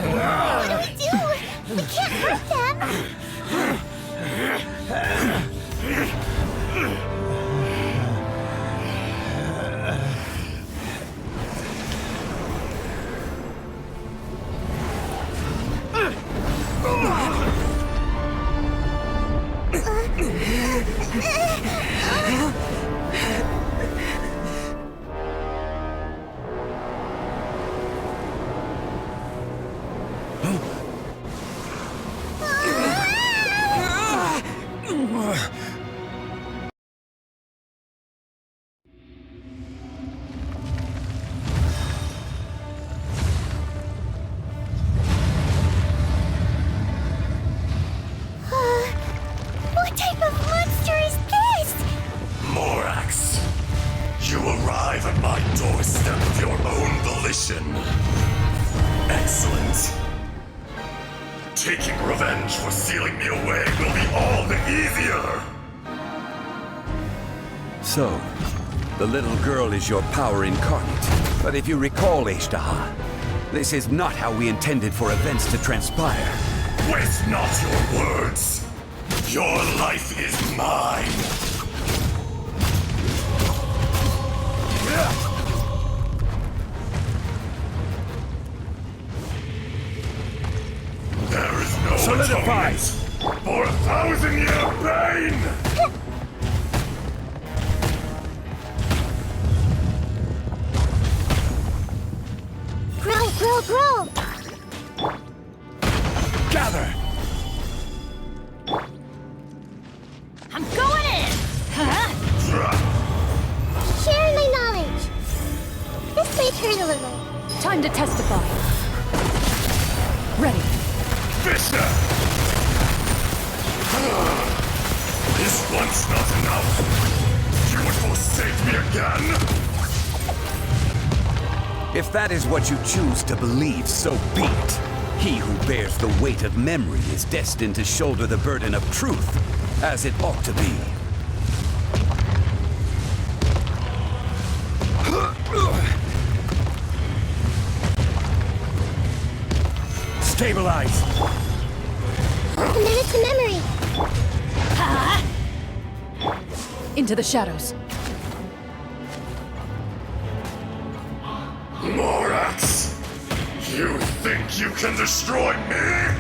What do we do? We can't hurt them. mission. Excellent. Taking revenge for sealing me away will be all the easier. So, the little girl is your power incarnate. But if you recall, Aishtaha, this is not how we intended for events to transpire. Waste not your words. Your life is mine. There is no Solidify. atonement for 1,000-year pain! Grow! Gather! I'm going in! Sharing my knowledge. This may turn a little. Time to testify. Ready. Vista! Is once not enough? You would forsake me again? If that is what you choose to believe, so be it. He who bears the weight of memory is destined to shoulder the burden of truth, as it ought to be. Stabilize! Committed to memory. Into the shadows. Morax! You think you can destroy me?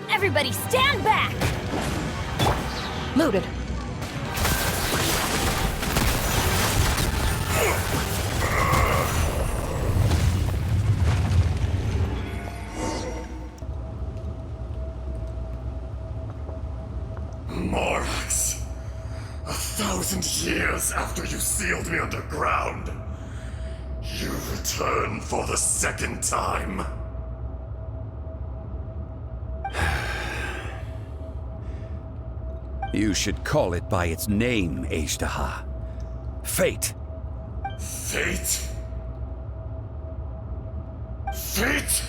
Everybody stand back! Loaded. Morax, 1,000 years after you sealed me underground, you return for the second time. You should call it by its name, Aishtaha. Fate. Fate? Fate?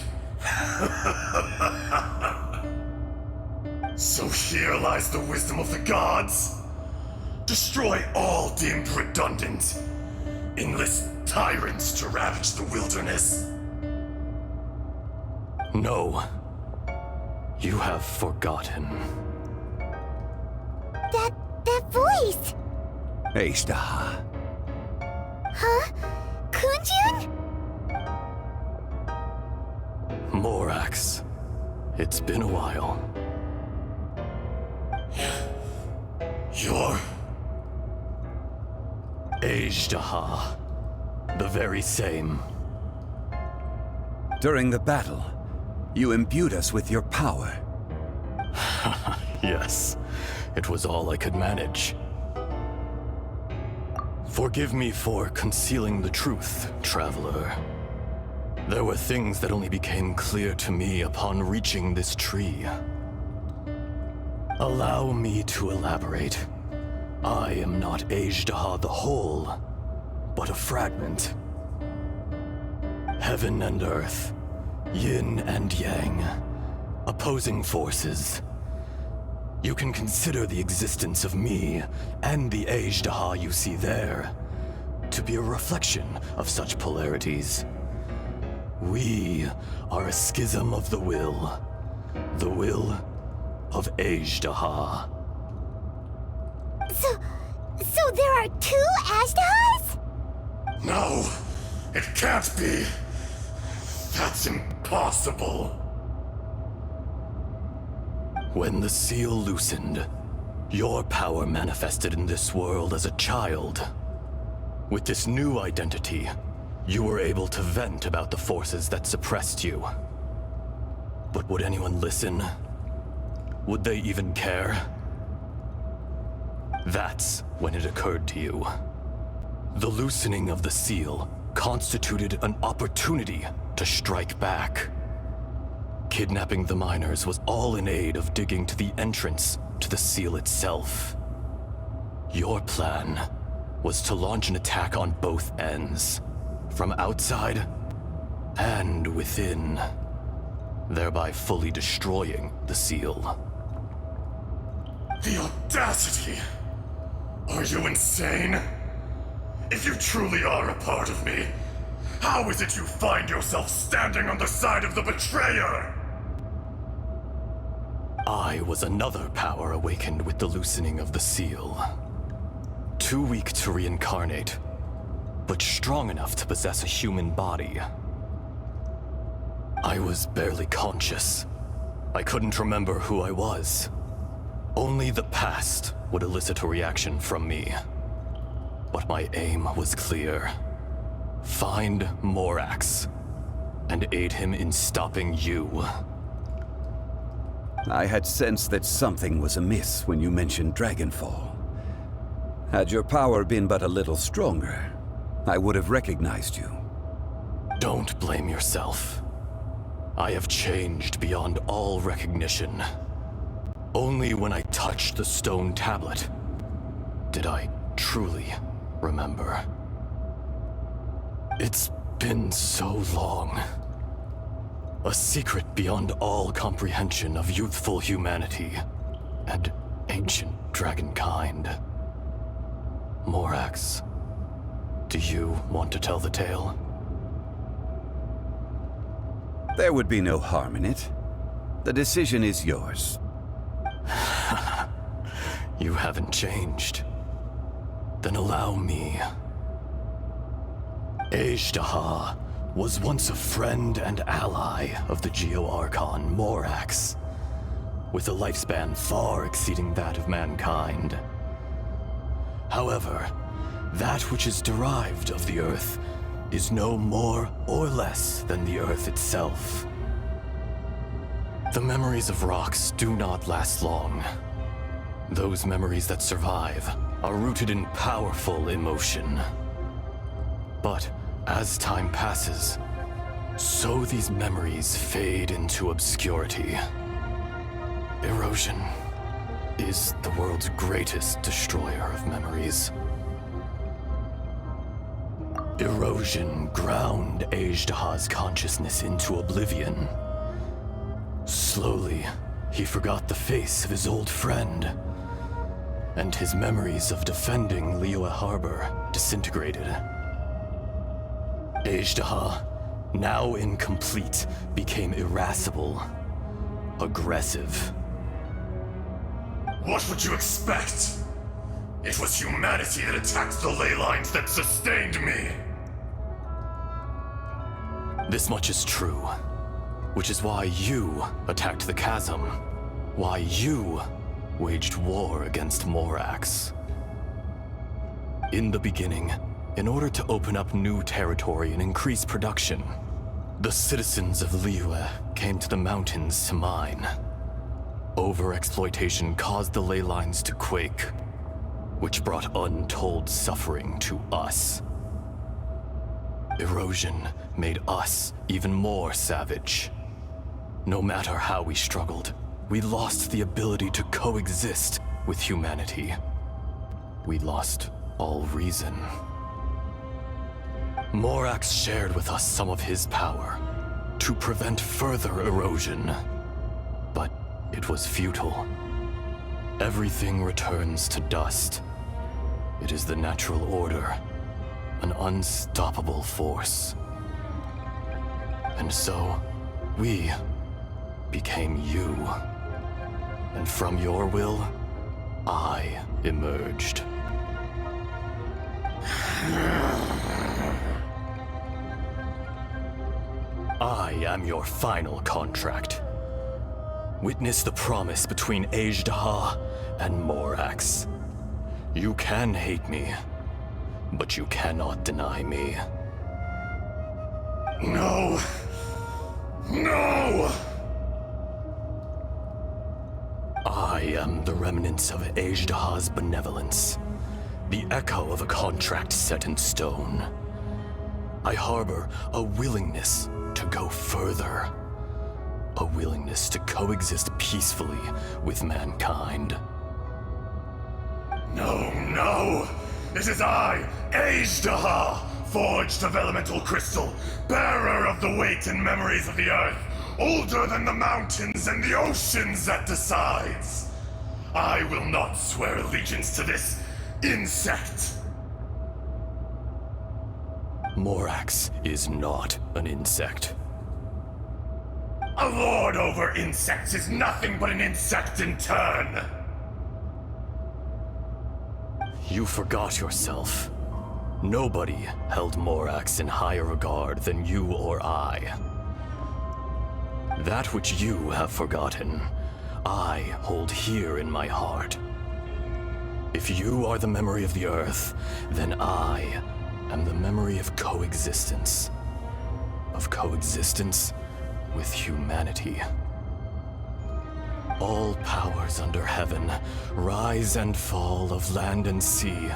So here lies the wisdom of the gods. Destroy all deemed redundant. Enlist tyrants to ravage the wilderness. No. You have forgotten. That voice! Aishtaha. Huh? Kunjun? Morax. It's been a while. You're... Aishtaha. The very same. During the battle, you imbued us with your power. Yes. It was all I could manage. Forgive me for concealing the truth, Traveler. There were things that only became clear to me upon reaching this tree. Allow me to elaborate. I am not Aishtaha the whole, but a fragment. Heaven and earth, yin and yang, opposing forces. You can consider the existence of me and the Aishtaha you see there to be a reflection of such polarities. We are a schism of the will of Aishtaha. So there are two Ashtahas? No, it can't be. That's impossible. When the seal loosened, your power manifested in this world as a child. With this new identity, you were able to vent about the forces that suppressed you. But would anyone listen? Would they even care? That's when it occurred to you. The loosening of the seal constituted an opportunity to strike back. Kidnapping the miners was all in aid of digging to the entrance to the seal itself. Your plan was to launch an attack on both ends, from outside and within, thereby fully destroying the seal. The audacity! Are you insane? If you truly are a part of me, how is it you find yourself standing on the side of the betrayer? I was another power awakened with the loosening of the seal. Too weak to reincarnate, but strong enough to possess a human body. I was barely conscious. I couldn't remember who I was. Only the past would elicit a reaction from me. But my aim was clear. Find Morax, and aid him in stopping you. I had sensed that something was amiss when you mentioned Dragonfall. Had your power been but a little stronger, I would have recognized you. Don't blame yourself. I have changed beyond all recognition. Only when I touched the stone tablet did I truly remember. It's been so long. A secret beyond all comprehension of youthful humanity and ancient dragonkind. Morax, do you want to tell the tale? There would be no harm in it. The decision is yours. You haven't changed. Then allow me. Adalah was once a friend and ally of the Geo-Archon Morax, with a lifespan far exceeding that of mankind. However, that which is derived of the Earth is no more or less than the Earth itself. The memories of rocks do not last long. Those memories that survive are rooted in powerful emotion. But as time passes, so these memories fade into obscurity. Erosion is the world's greatest destroyer of memories. Erosion ground Ajdah's consciousness into oblivion. Slowly, he forgot the face of his old friend, and his memories of defending Liyue Harbor disintegrated. Adalah, now incomplete, became irascible, aggressive. What would you expect? It was humanity that attacked the ley lines that sustained me. This much is true, which is why you attacked the chasm, why you waged war against Morax. In the beginning, in order to open up new territory and increase production, the citizens of Liyue came to the mountains to mine. Overexploitation caused the ley lines to quake, which brought untold suffering to us. Erosion made us even more savage. No matter how we struggled, we lost the ability to coexist with humanity. We lost all reason. Morax shared with us some of his power to prevent further erosion, but it was futile. Everything returns to dust. It is the natural order, an unstoppable force. And so, we became you. And from your will, I emerged. I am your final contract. Witness the promise between Adalah and Morax. You can hate me, but you cannot deny me. No! No! I am the remnants of Ajdaha's benevolence, the echo of a contract set in stone. I harbor a willingness to go further, a willingness to coexist peacefully with mankind. No, no! This is I, Ajdaha, forged of elemental crystal, bearer of the weight and memories of the earth, older than the mountains and the oceans that decides. I will not swear allegiance to this insect. Morax is not an insect. A lord over insects is nothing but an insect in turn. You forgot yourself. Nobody held Morax in higher regard than you or I. That which you have forgotten, I hold here in my heart. If you are the memory of the Earth, then I am the memory of coexistence. Of coexistence with humanity. All powers under heaven, rise and fall of land and sea.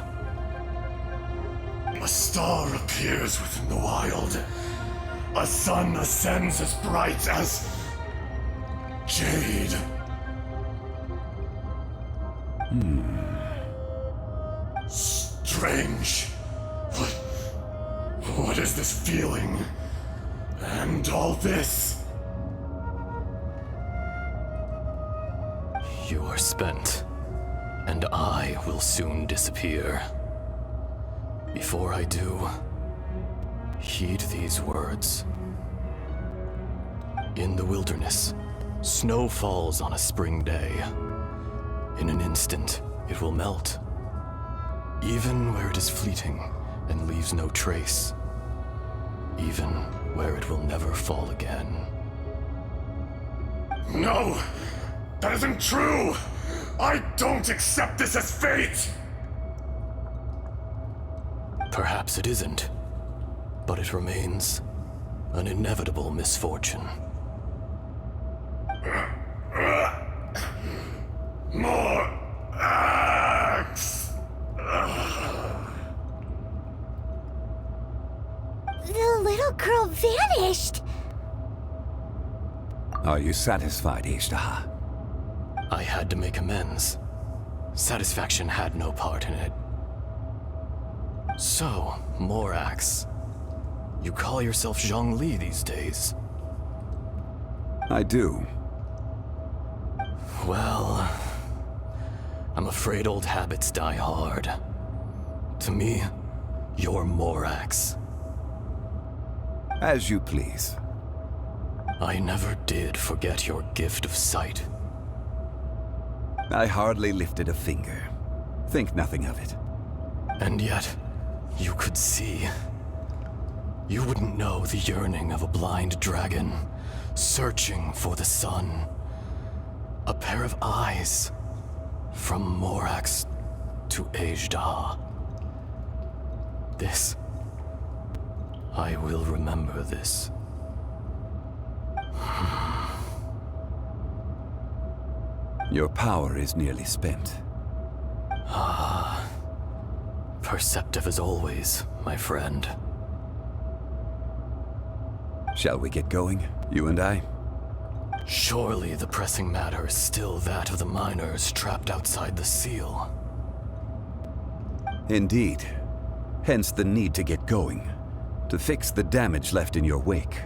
A star appears within the wild. A sun ascends as bright as jade. Strange. What is this feeling? And all this? You are spent, and I will soon disappear. Before I do, heed these words. In the wilderness, snow falls on a spring day. In an instant, it will melt. Even where it is fleeting and leaves no trace. Even where it will never fall again. No! That isn't true! I don't accept this as fate! Perhaps it isn't, but it remains an inevitable misfortune. More axe! The little girl vanished! Are you satisfied, Ajdaha? I had to make amends. Satisfaction had no part in it. So, Morax, you call yourself Zhongli these days? I do. Well, I'm afraid old habits die hard. To me, you're Morax. As you please. I never did forget your gift of sight. I hardly lifted a finger. Think nothing of it. And yet, you could see. You wouldn't know the yearning of a blind dragon, searching for the sun. A pair of eyes, from Morax to Ajdaha. This, I will remember this. Your power is nearly spent. Perceptive as always, my friend. Shall we get going, you and I? Surely the pressing matter is still that of the miners trapped outside the seal. Indeed. Hence the need to get going. To fix the damage left in your wake.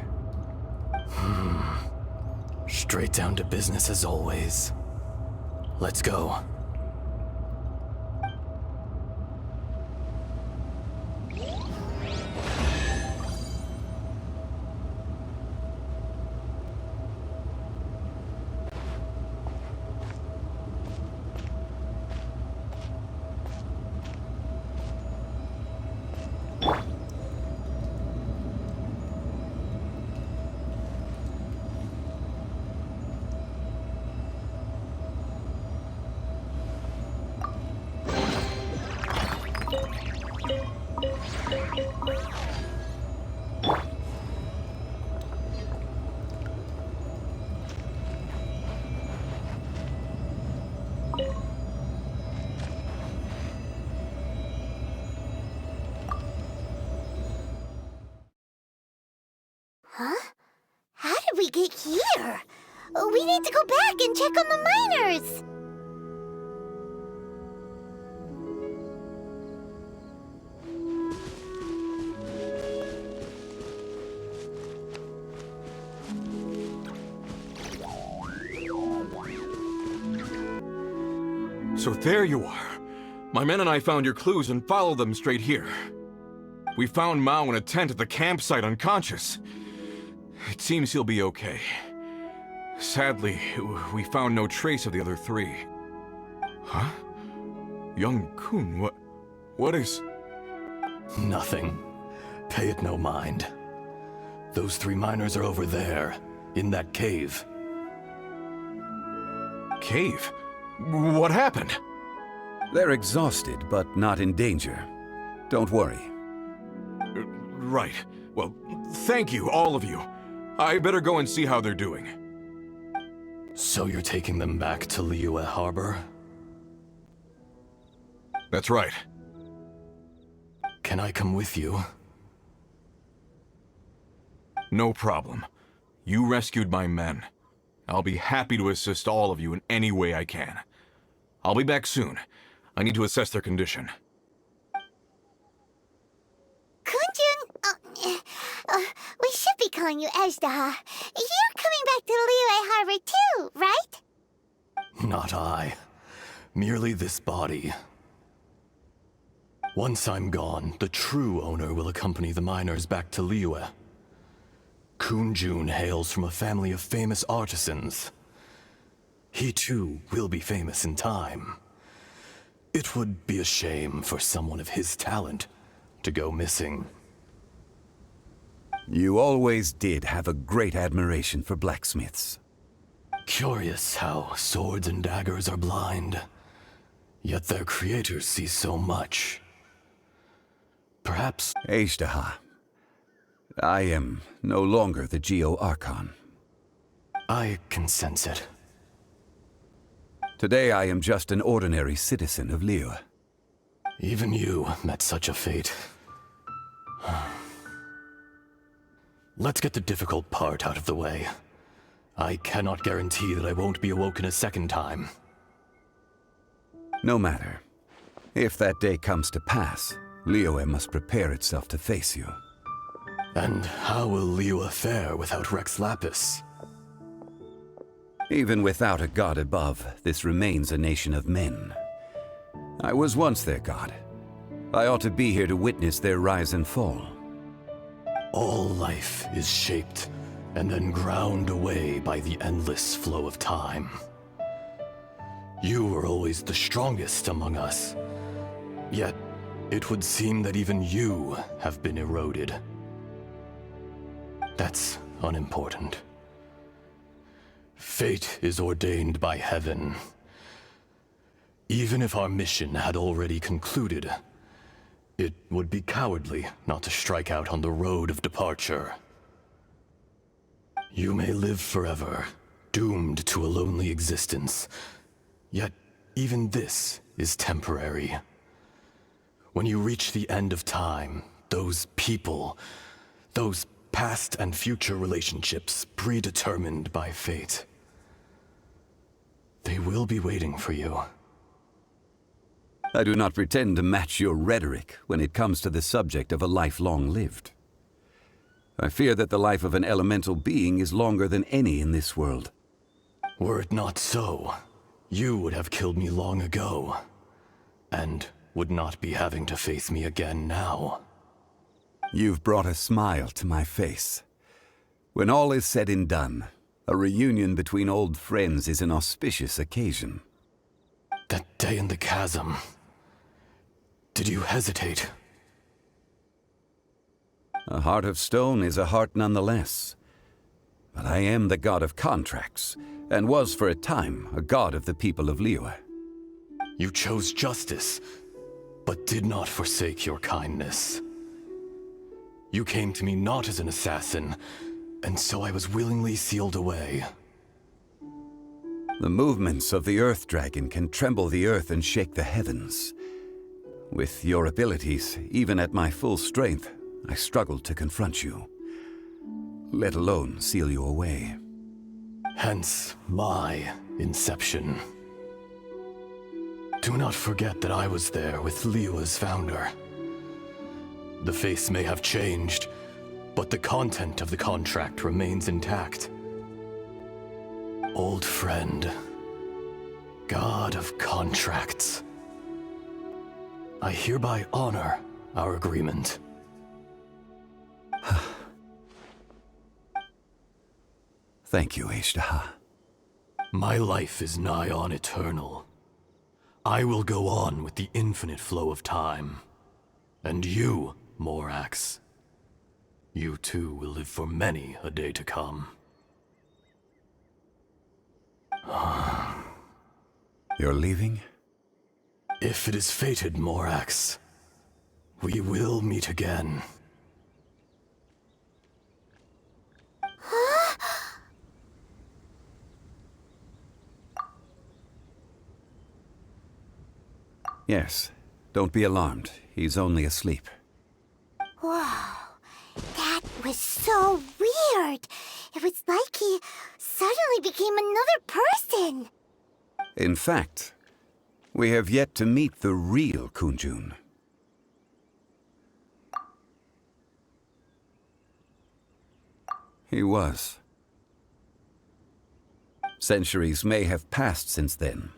Straight down to business as always. Let's go. we get here? We need to go back and check on the miners. So there you are. My men and I found your clues and followed them straight here. We found Mao in a tent at the campsite unconscious. It seems he'll be okay. Sadly, we found no trace of the other three. Huh? Young Kun, what is... Nothing. Pay it no mind. Those 3 miners are over there, in that cave. Cave? What happened? They're exhausted, but not in danger. Don't worry. Right. Well, thank you, all of you. I better go and see how they're doing. So you're taking them back to Liyue Harbor? That's right. Can I come with you? No problem. You rescued my men. I'll be happy to assist all of you in any way I can. I'll be back soon. I need to assess their condition. Kunjun, we should be calling you Adalah. You're coming back to Liyue Harbor too, right? Not I. Merely this body. Once I'm gone, the true owner will accompany the miners back to Liyue. Kunjun hails from a family of famous artisans. He too will be famous in time. It would be a shame for someone of his talent to go missing. You always did have a great admiration for blacksmiths. Curious how swords and daggers are blind, yet their creators see so much. Perhaps... Adalah, I am no longer the Geo-Archon. I can sense it. Today I am just an ordinary citizen of Liyue. Even you met such a fate. Let's get the difficult part out of the way. I cannot guarantee that I won't be awoken a second time. No matter. If that day comes to pass, Liyue must prepare itself to face you. And how will Liyue fare without Rex Lapis? Even without a god above, this remains a nation of men. I was once their god. I ought to be here to witness their rise and fall. All life is shaped and then ground away by the endless flow of time. You were always the strongest among us. Yet, it would seem that even you have been eroded. That's unimportant. Fate is ordained by heaven. Even if our mission had already concluded, it would be cowardly not to strike out on the road of departure. You may live forever, doomed to a lonely existence. Yet, even this is temporary. When you reach the end of time, those people, those past and future relationships predetermined by fate, they will be waiting for you. I do not pretend to match your rhetoric when it comes to the subject of a life long lived. I fear that the life of an elemental being is longer than any in this world. Were it not so, you would have killed me long ago, and would not be having to face me again now. You've brought a smile to my face. When all is said and done, a reunion between old friends is an auspicious occasion. That day in the chasm, did you hesitate? A heart of stone is a heart nonetheless. But I am the god of contracts, and was for a time a god of the people of Liyue. You chose justice, but did not forsake your kindness. You came to me not as an assassin, and so I was willingly sealed away. The movements of the Earth Dragon can tremble the earth and shake the heavens. With your abilities, even at my full strength, I struggled to confront you. let alone seal you away. Hence my inception. Do not forget that I was there with Liyue's founder. The face may have changed, but the content of the contract remains intact. Old friend, God of contracts, I hereby honor our agreement. Thank you, Aishtaha. My life is nigh on eternal. I will go on with the infinite flow of time. And you, Morax, you too will live for many a day to come. You're leaving? If it is fated, Morax, we will meet again. Yes. Don't be alarmed. He's only asleep. Whoa, that was so weird. It was like he suddenly became another person. In fact, we have yet to meet the real Kunjun. He was. Centuries may have passed since then,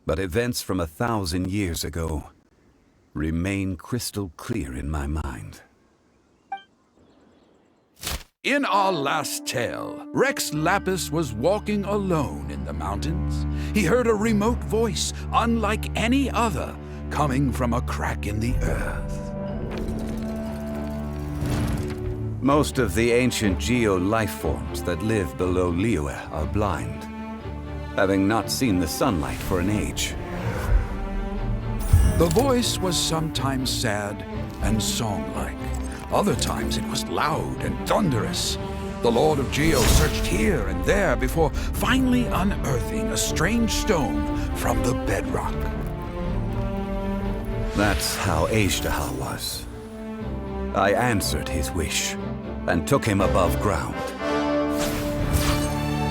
but events from 1,000 years ago remain crystal clear in my mind. In our last tale, Rex Lapis was walking alone in the mountains. He heard a remote voice, unlike any other, coming from a crack in the earth. Most of the ancient geo-life forms that live below Liyue are blind, having not seen the sunlight for an age. The voice was sometimes sad and song-like. Other times it was loud and thunderous. The Lord of Geo searched here and there before finally unearthing a strange stone from the bedrock. That's how Aishtaha was. I answered his wish and took him above ground.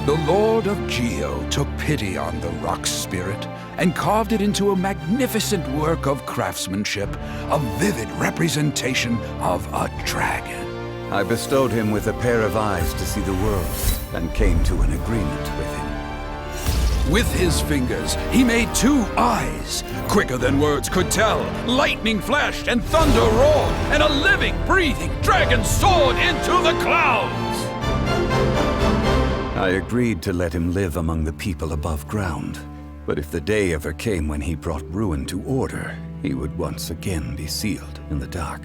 The Lord of Geo took pity on the rock spirit and carved it into a magnificent work of craftsmanship, a vivid representation of a dragon. I bestowed him with a pair of eyes to see the world and came to an agreement with him. With his fingers, he made 2 eyes. Quicker than words could tell, lightning flashed and thunder roared, and a living, breathing dragon soared into the clouds. I agreed to let him live among the people above ground. But if the day ever came when he brought ruin to order, he would once again be sealed in the dark.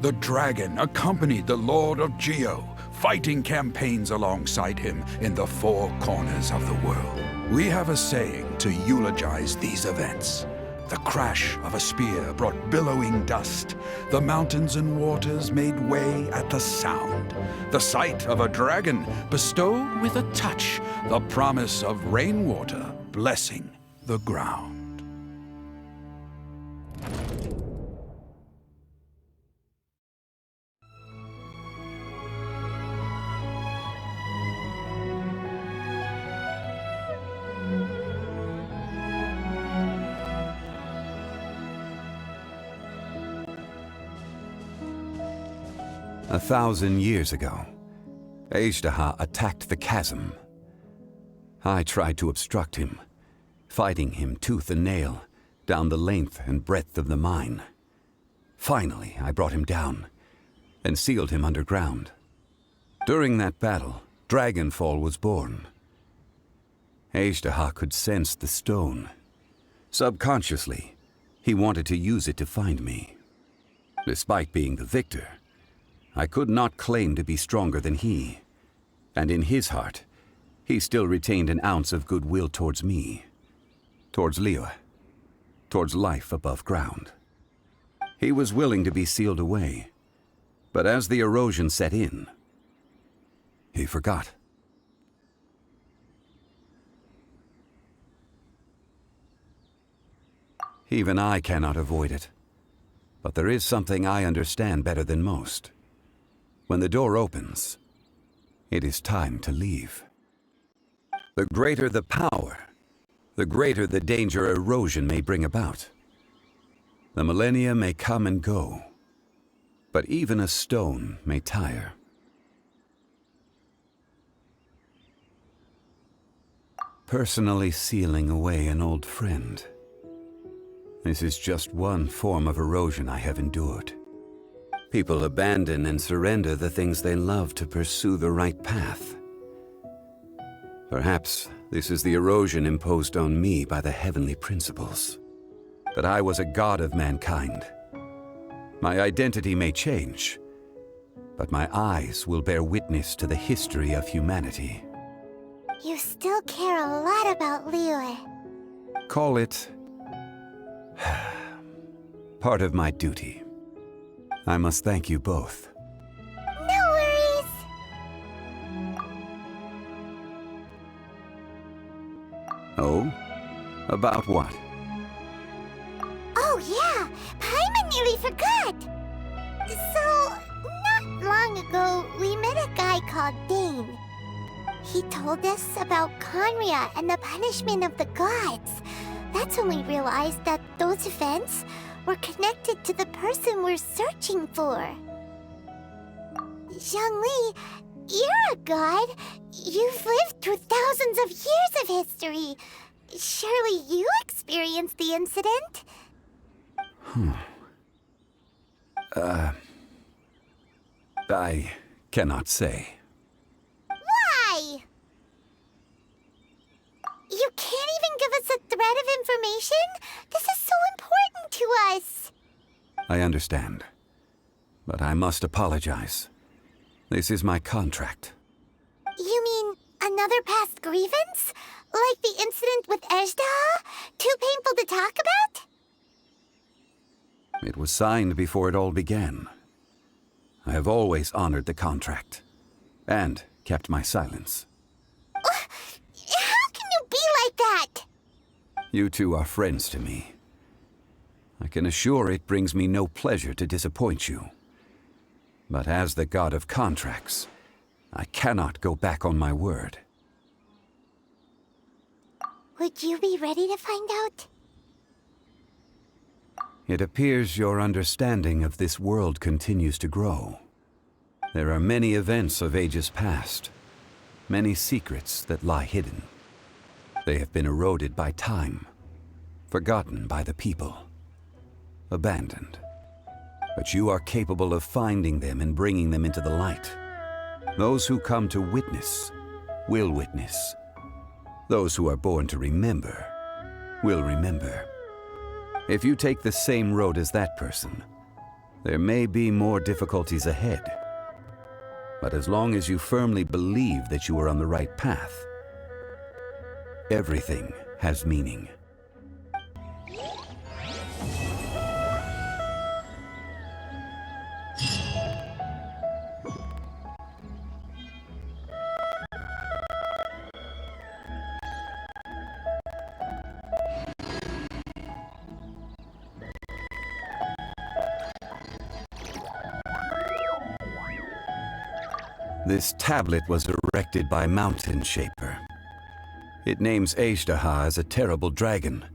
The dragon accompanied the Lord of Geo, fighting campaigns alongside him in the 4 corners of the world. We have a saying to eulogize these events. The crash of a spear brought billowing dust. The mountains and waters made way at the sound. The sight of a dragon bestowed with a touch the promise of rainwater blessing the ground. A 1,000 years ago, Aishtaha attacked the chasm. I tried to obstruct him, fighting him tooth and nail down the length and breadth of the mine. Finally, I brought him down and sealed him underground. During that battle, Dragonfall was born. Aishtaha could sense the stone. Subconsciously, he wanted to use it to find me. Despite being the victor, I could not claim to be stronger than he, and in his heart, he still retained an ounce of goodwill towards me, towards Liyue, towards life above ground. He was willing to be sealed away, but as the erosion set in, he forgot. Even I cannot avoid it, but there is something I understand better than most. When the door opens, It is time to leave. The greater the power, the greater the danger erosion may bring about. The millennia may come and go, but even a stone may tire. Personally sealing away an old friend. This is just one form of erosion I have endured. People abandon and surrender the things they love to pursue the right path. Perhaps this is the erosion imposed on me by the heavenly principles. But I was a god of mankind. My identity may change, but my eyes will bear witness to the history of humanity. You still care a lot about Liyue. Call it part of my duty. I must thank you both. No worries! Oh? About what? Oh yeah! Paimon nearly forgot! So, not long ago, we met a guy called Dane. He told us about Conria and the punishment of the gods. That's when we realized that those events were connected to the person we're searching for. Zhongli, you're a god. You've lived through thousands of years of history. Surely you experienced the incident? I cannot say. Why? You can't even give us a thread of information? This is so important to us. I understand. But I must apologize. This is my contract. You mean another past grievance? Like the incident with Ejda? Too painful to talk about? It was signed before it all began. I have always honored the contract. And kept my silence. How can you be like that? You two are friends to me. I can assure it brings me no pleasure to disappoint you. But as the god of contracts, I cannot go back on my word. Would you be ready to find out? It appears your understanding of this world continues to grow. There are many events of ages past, many secrets that lie hidden. They have been eroded by time, forgotten by the people, abandoned. But you are capable of finding them and bringing them into the light. Those who come to witness will witness. Those who are born to remember will remember. If you take the same road as that person, there may be more difficulties ahead. But as long as you firmly believe that you are on the right path, everything has meaning. This tablet was erected by Mountain Shaper. It names Ejda as a terrible dragon,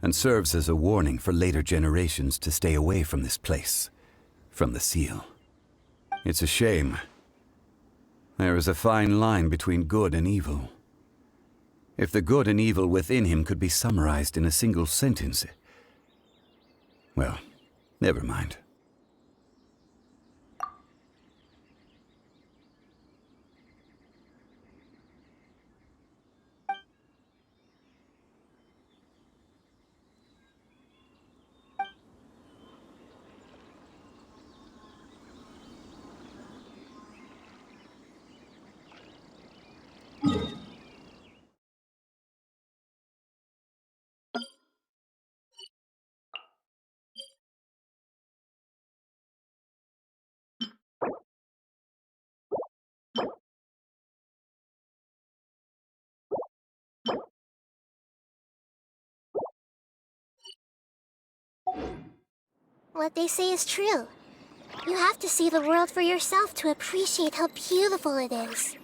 and serves as a warning for later generations to stay away from this place, from the seal. It's a shame. There is a fine line between good and evil. If the good and evil within him could be summarized in a single sentence... Well, never mind. What they say is true. You have to see the world for yourself to appreciate how beautiful it is.